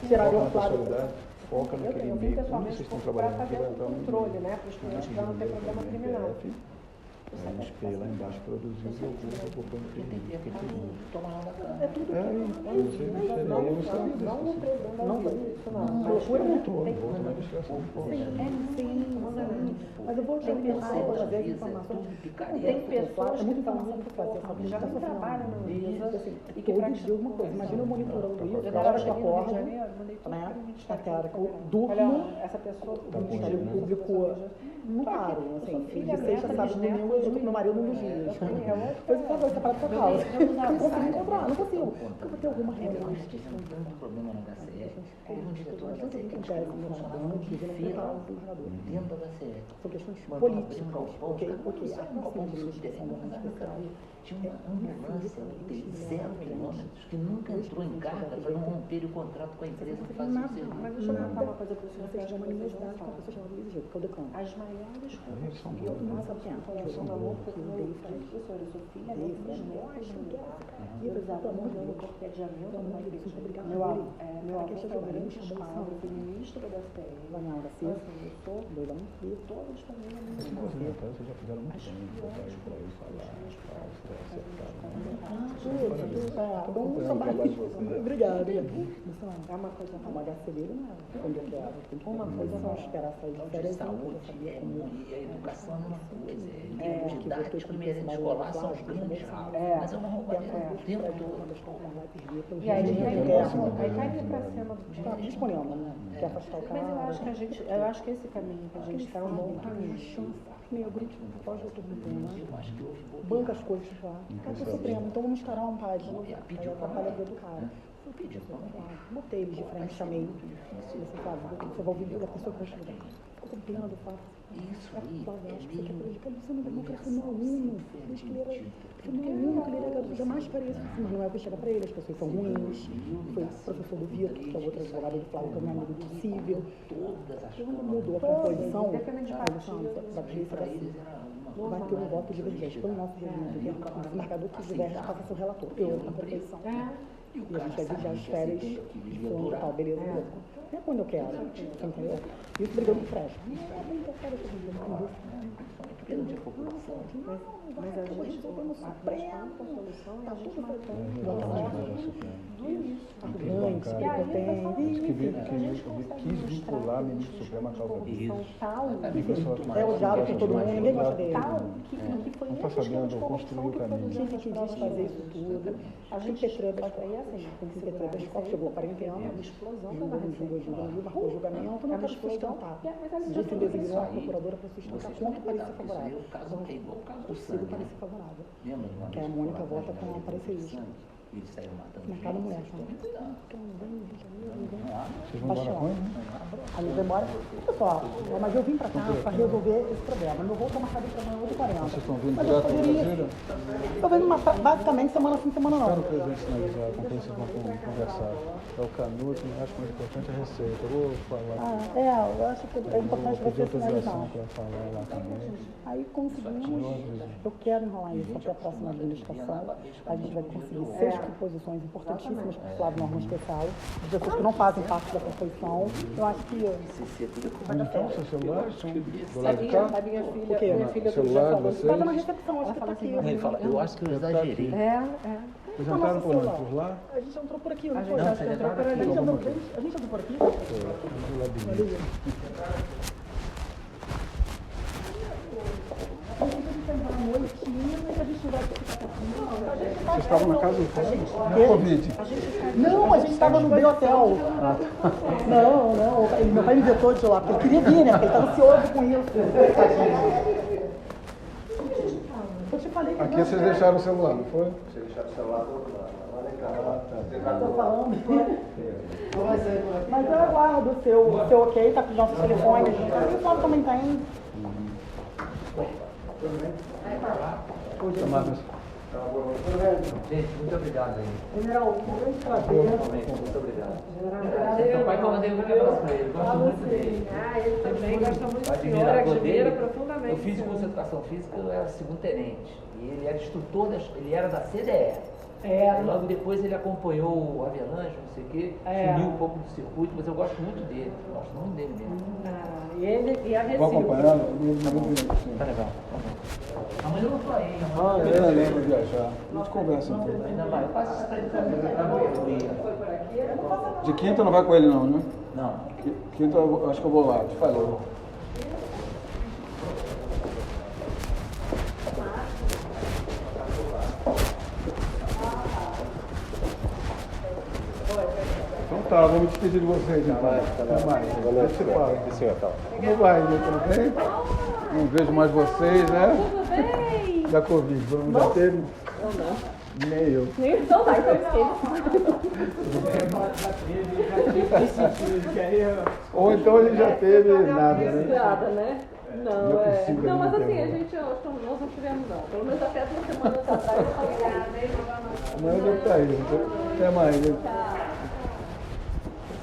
Speaker 4: Tiraria
Speaker 3: foca
Speaker 4: o
Speaker 3: na
Speaker 4: Flávio.
Speaker 3: pessoalidade, foca naquele
Speaker 5: eu
Speaker 3: meio, como
Speaker 5: pessoalmente
Speaker 3: vocês estão
Speaker 5: para
Speaker 3: trabalhando aqui,
Speaker 5: fazer
Speaker 3: vai
Speaker 5: um
Speaker 3: entrar no
Speaker 5: controle, né, para os clientes para não ter problema criminal.
Speaker 3: Aí o espelho lá embaixo produziu e eu vou pôr no
Speaker 6: Tem que ter toma lá da
Speaker 4: É tudo
Speaker 3: eu não sabia disso.
Speaker 5: Não precisando isso, não.
Speaker 3: Procura não tô, vou na investigação de fora.
Speaker 4: Mas eu vou te pensar e vou fazer as informações.
Speaker 5: Tem pessoas
Speaker 4: É muito
Speaker 5: que estão
Speaker 4: informação
Speaker 5: muito
Speaker 4: para fazer,
Speaker 5: que já não trabalham na Anvisa e que
Speaker 4: todo dia alguma coisa. Imagina eu monitorando isso, na hora que eu acordo, né? Até a hora que eu durmo,
Speaker 5: Olha, essa pessoa
Speaker 4: o Ministério Público não paro, assim, de sexta, sábado, domingo, eu junto com meu marido um dos dias. Depois eu falo, separado pra casa. Não consigo encontrar, não consigo. Eu vou ter alguma reunião.
Speaker 6: Tive um grande problema na HCE. Teve um diretor da HCE que
Speaker 4: acontece no
Speaker 6: tinha
Speaker 4: Senado, que
Speaker 6: de
Speaker 4: não
Speaker 6: fila
Speaker 4: senador.
Speaker 6: dentro da HCE.
Speaker 4: São questões
Speaker 6: Mandou abrir um
Speaker 4: políticas.
Speaker 6: galpão,
Speaker 4: Ok,
Speaker 6: os caras
Speaker 4: ok.
Speaker 6: trouxeram um galpão de subterrâneo, mandaram o cara ver. Tinha uma ambulância de 0 quilômetros que nunca entrou em carga para não romper o contrato com a empresa que faz o serviço.
Speaker 5: Mas deixa eu contar uma coisa para o senhor.
Speaker 4: Você chama uma universidade com a pessoa chamada de jeito, que é o decano.
Speaker 5: As maiores coisas
Speaker 3: são
Speaker 5: que eu
Speaker 3: bons,
Speaker 5: faço
Speaker 4: quem é?
Speaker 5: aqui com amor por meu professor e sua filha, é dos netos do lugar. E eu precisava no cortejamento de uma igreja. Meu avô foi o grande escola, eu fui ministro da STM.
Speaker 4: Daniel da
Speaker 5: Então,
Speaker 4: Silva,
Speaker 5: assim, eu sou
Speaker 4: doidão.
Speaker 5: e todos também na minha
Speaker 3: Vocês
Speaker 5: família.
Speaker 3: já fizeram muito bem, botar ele para ele falar, acertar.
Speaker 4: Obrigada.
Speaker 5: É uma coisa
Speaker 4: Uma HC dele não é onde eu quero. Tem que
Speaker 5: Uma coisa
Speaker 4: não esperar sair de
Speaker 6: Então, de
Speaker 4: férias.
Speaker 6: saúde é muito, e a educação é uma coisa, em
Speaker 4: É,
Speaker 6: termos
Speaker 4: que
Speaker 6: didáticos, merenda escolar são os grandes ralos, mas é uma roubalheira o tempo todo.
Speaker 5: E aí
Speaker 4: Quer
Speaker 5: cairia para cima do
Speaker 4: Tá disponível, né? Quer afastar o cara.
Speaker 5: Mas eu acho que esse caminho que a gente está é um bom caminho.
Speaker 4: Negro, pode outro problema.
Speaker 6: Eu acho que houve pouco.
Speaker 4: Banca as coisas lá. Tá pro Supremo, então vamos instaurar um página. Aí atrapalha a vida do cara. Eu pedi pra botei ele de frente, chamei. Você sabe, você vai ouvir a pessoa que vai chegar. Ficou com pena do fato.
Speaker 6: Isso aí
Speaker 4: Acho que você quer prejudicar ele, você não vai democracia, meu aluno. Desde que ele era meu aluno, que ele era jamais faria isso. Mas não é o que chega pra ele, as pessoas são ruins. Foi professor do Vitor, que é o outro advogado do Flávio, que é meu amigo do Cível. Quando mudou a composição da polícia da Cível, vai ter um voto divergente pelo nosso regimento. O marcador que diverge passa a ser o relator. Eu, a composição. E a gente vai vigiar as férias de fundo e tal, beleza, beleza. Não é quando eu quero, você entendeu? E isso brigando por essa. Não é bem que eu quero,
Speaker 6: pelo de população.
Speaker 5: Mas a gente está com solução e a gente
Speaker 3: Quis vincular a ministra Suprema à causa disso.
Speaker 4: É odiado por todo mundo, ninguém gosta dele.
Speaker 3: Não está sabendo construir o caminho.
Speaker 4: Tinha que quis fazer isso tudo. A gente Petrebas, tem que ser Petrebas, qual chegou a 40 anos, marcou o julgamento, não quero sustentar. A gente designou a procuradora para sustentar contra o parecer favorável.
Speaker 6: É igual o caso do
Speaker 4: Consigo
Speaker 6: sangue.
Speaker 4: parecer favorável.
Speaker 6: Lembra de uma
Speaker 4: Que a
Speaker 6: vez
Speaker 4: Mônica
Speaker 6: lá,
Speaker 4: vota com a parecerista.
Speaker 6: Eles saíram matando
Speaker 4: Na casa da mulher,
Speaker 6: gente.
Speaker 3: Vocês vão embora com ele?
Speaker 4: Aí eu vou embora. Pessoal, mas eu vim pra cá para resolver esse problema. Meu voo está marcado para amanhã 8h40.
Speaker 3: Vocês estão vindo
Speaker 4: Mas
Speaker 3: direto
Speaker 4: eu
Speaker 3: para
Speaker 4: poderia.
Speaker 3: Brasília?
Speaker 4: Eu venho basicamente semana sim, semana não.
Speaker 3: Espero o presidente sinalizar com quem vocês vão conversar. É o Canuto, eu acho mais importante a receita. Eu vou falar.
Speaker 4: Eu acho que é importante
Speaker 3: Vou pedir
Speaker 4: você sinalizar.
Speaker 3: autorização para falar lá também.
Speaker 4: Aí conseguimos, eu quero enrolar isso até a próxima administração. A gente vai conseguir 6 composições importantíssimas para o Flávio Norma Especial, de pessoas que não fazem parte da composição. Eu acho que vai dar
Speaker 3: Então,
Speaker 4: certo.
Speaker 3: seus celulares estão do lado de cá?
Speaker 5: A minha
Speaker 4: O quê?
Speaker 5: filha
Speaker 3: O celular de vocês?
Speaker 4: Estava na recepção, acho que está aqui.
Speaker 6: Ele fala, eu acho que eu exagerei.
Speaker 3: Vocês entraram por onde? Por lá?
Speaker 4: A gente entrou por aqui, não foi?
Speaker 6: Não, você entrou por aqui.
Speaker 4: A gente entrou por aqui?
Speaker 3: Do lado de mim. Vocês estavam na casa do Flávio? Na Covid?
Speaker 4: Não, a gente estava no B Hotel. Não, meu pai me vetou de lá, porque ele queria vir, né? Porque ele estava ansioso com isso. Eu te falei que
Speaker 3: Aqui vocês deixaram o celular, não foi?
Speaker 2: Você deixar o celular do outro lado. Lá legal.
Speaker 4: eu tô falando. Mas eu aguardo o seu ok, tá com os nossos telefones. O Flávio também tem.
Speaker 3: Marcos,
Speaker 6: Gente, muito obrigado aí.
Speaker 4: General, um grande prazer.
Speaker 6: Muito obrigado. Seu pai que eu mandei um abraço pra ele. Gosto muito dele.
Speaker 5: Ele também gosta muito do senhor,
Speaker 6: Admirador
Speaker 5: admira
Speaker 6: dele.
Speaker 5: profundamente.
Speaker 6: Eu fiz curso de educação física, eu era segundo tenente. E ele era instrutor, ele era da CDE. E logo depois ele acompanhou o Avelange, não sei o quê, sumiu um pouco do circuito, mas eu gosto muito dele. Gosto muito dele mesmo.
Speaker 5: E a
Speaker 3: Vou
Speaker 5: Recilda.
Speaker 3: acompanhando.
Speaker 6: Tá legal. Amanhã eu não tô aí.
Speaker 3: Ah, eu lembro de viajar. A gente conversa então.
Speaker 6: Ainda vai. Eu faço isso pra ele também. Tá bom.
Speaker 3: De quinta não vai com ele não, né?
Speaker 6: Não.
Speaker 3: Quinta eu acho que eu vou lá, te falei. Então tá, vou me despedir de vocês então. Até mais.
Speaker 2: Boa noite, senhor. E senhor, tá?
Speaker 3: Como vai, né? Tudo bem? Não vejo mais vocês, né?
Speaker 5: Tudo bem?
Speaker 3: Da Covid, já teve? Nem eu.
Speaker 5: Então tá, então esquece.
Speaker 3: Ou então ele já teve nada, né?
Speaker 5: Nada, né? Não,
Speaker 3: Não é possível,
Speaker 5: Não, mas
Speaker 3: não
Speaker 5: assim,
Speaker 3: tem,
Speaker 5: a
Speaker 3: né?
Speaker 5: gente, nós não tivemos não. Pelo menos até 2 semanas atrás eu falei,
Speaker 3: Mas eu devo estar aí. Até mais. Né?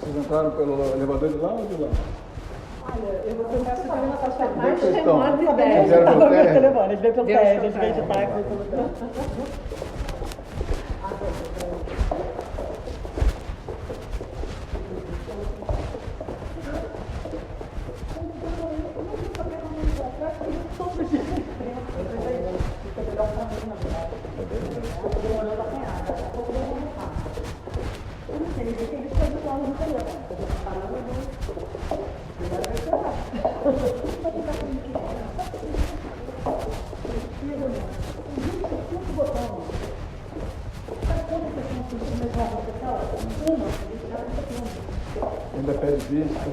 Speaker 3: Vocês entraram pelo elevador de lá ou de lá?
Speaker 5: eu vou tentar subir na sua
Speaker 3: Onde é que
Speaker 5: mais
Speaker 3: vocês estão?
Speaker 5: remota
Speaker 4: A
Speaker 5: ideia.
Speaker 4: gente
Speaker 3: Fizeram
Speaker 4: tá
Speaker 3: pelo
Speaker 4: pelo
Speaker 3: térreo?
Speaker 4: telefone, a gente veio pelo
Speaker 5: Deus
Speaker 4: térreo, a gente veio
Speaker 5: te
Speaker 4: de táxi, veio pelo térreo.
Speaker 3: Ainda pede vista.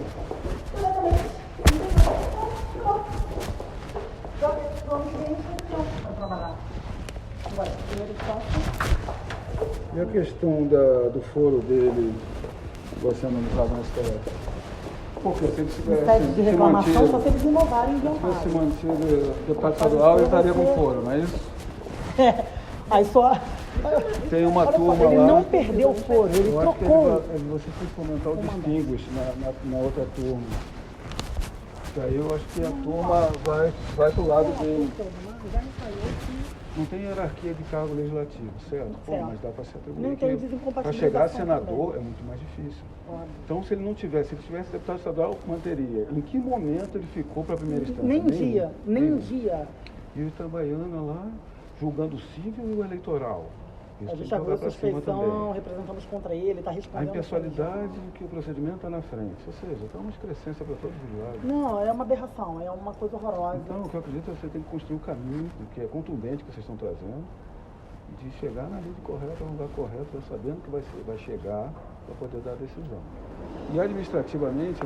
Speaker 3: E a questão do foro dele você analisava na STF? Porque se ele
Speaker 4: Pede de
Speaker 3: se
Speaker 4: reclamação só se
Speaker 3: mantido,
Speaker 4: eles inovarem e
Speaker 3: se fosse
Speaker 4: inventarem.
Speaker 3: mantido deputado estadual, ele estaria com foro, mas
Speaker 4: Aí só.
Speaker 3: tem uma
Speaker 4: Olha só,
Speaker 3: turma
Speaker 4: ele
Speaker 3: lá.
Speaker 4: não perdeu o foro, ele
Speaker 3: Eu acho que
Speaker 4: trocou.
Speaker 3: você tem que fomentar o distinguish na outra turma. Daí eu acho que a turma vai pro lado dele. Não tem hierarquia de cargo legislativo, certo? Pô,
Speaker 4: Certo.
Speaker 3: mas dá para se atribuir.
Speaker 4: Não
Speaker 3: que
Speaker 4: tem
Speaker 3: para
Speaker 4: desincompatibilização
Speaker 3: chegar a senador
Speaker 4: também.
Speaker 3: é muito mais difícil.
Speaker 4: Óbvio.
Speaker 3: Então, se ele tivesse deputado estadual, manteria. Em que momento ele ficou para a primeira instância?
Speaker 4: Nem um dia, nem um
Speaker 3: Nenhum.
Speaker 4: dia.
Speaker 3: E o Itabaiana lá, julgando o civil e o eleitoral. Isso
Speaker 4: A
Speaker 3: tem
Speaker 4: gente
Speaker 3: que jogar
Speaker 4: abriu
Speaker 3: para cima
Speaker 4: suspeição,
Speaker 3: também.
Speaker 4: representamos contra ele, está
Speaker 3: A
Speaker 4: respondendo.
Speaker 3: impessoalidade que o procedimento está na frente. Ou seja, está uma excrescência para todos os lados.
Speaker 4: Não, é uma aberração, é uma coisa horrorosa.
Speaker 3: Então, o que eu acredito é que você tem que construir o caminho, que é contundente que vocês estão trazendo, de chegar na lide correta, no lugar correto, já sabendo que vai chegar para poder dar a decisão. E administrativamente,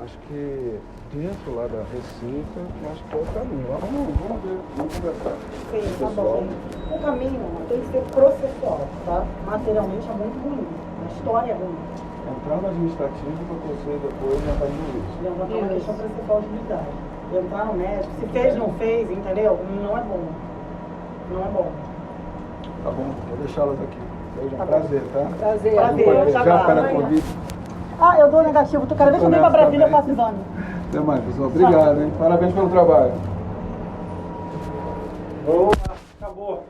Speaker 3: acho que dentro lá da Receita, acho que é o caminho. Vamos ver, vamos conversar.
Speaker 4: Sim, tá
Speaker 3: Pessoal.
Speaker 4: bom. O caminho tem que ser processual, tá? Materialmente é muito ruim, a história é ruim.
Speaker 3: Entrar no administrativo para você depois entrar no jurídico.
Speaker 4: Levantar uma questão processual de unidade. Entrar no médico, se fez, não fez, entendeu? Não é bom. Não é bom.
Speaker 3: Tá bom? Vou deixá-las aqui. Beijo,
Speaker 4: Tá bom.
Speaker 3: prazer, tá?
Speaker 5: Prazer.
Speaker 4: Prazer,
Speaker 3: Já
Speaker 4: tá
Speaker 3: para
Speaker 4: bom.
Speaker 3: convite.
Speaker 4: Ah, eu dou negativo. Cada vez que eu venho pra Brasília, eu faço exame.
Speaker 3: Até mais, pessoal. Obrigado, hein? Parabéns pelo trabalho.
Speaker 1: Boa, acabou.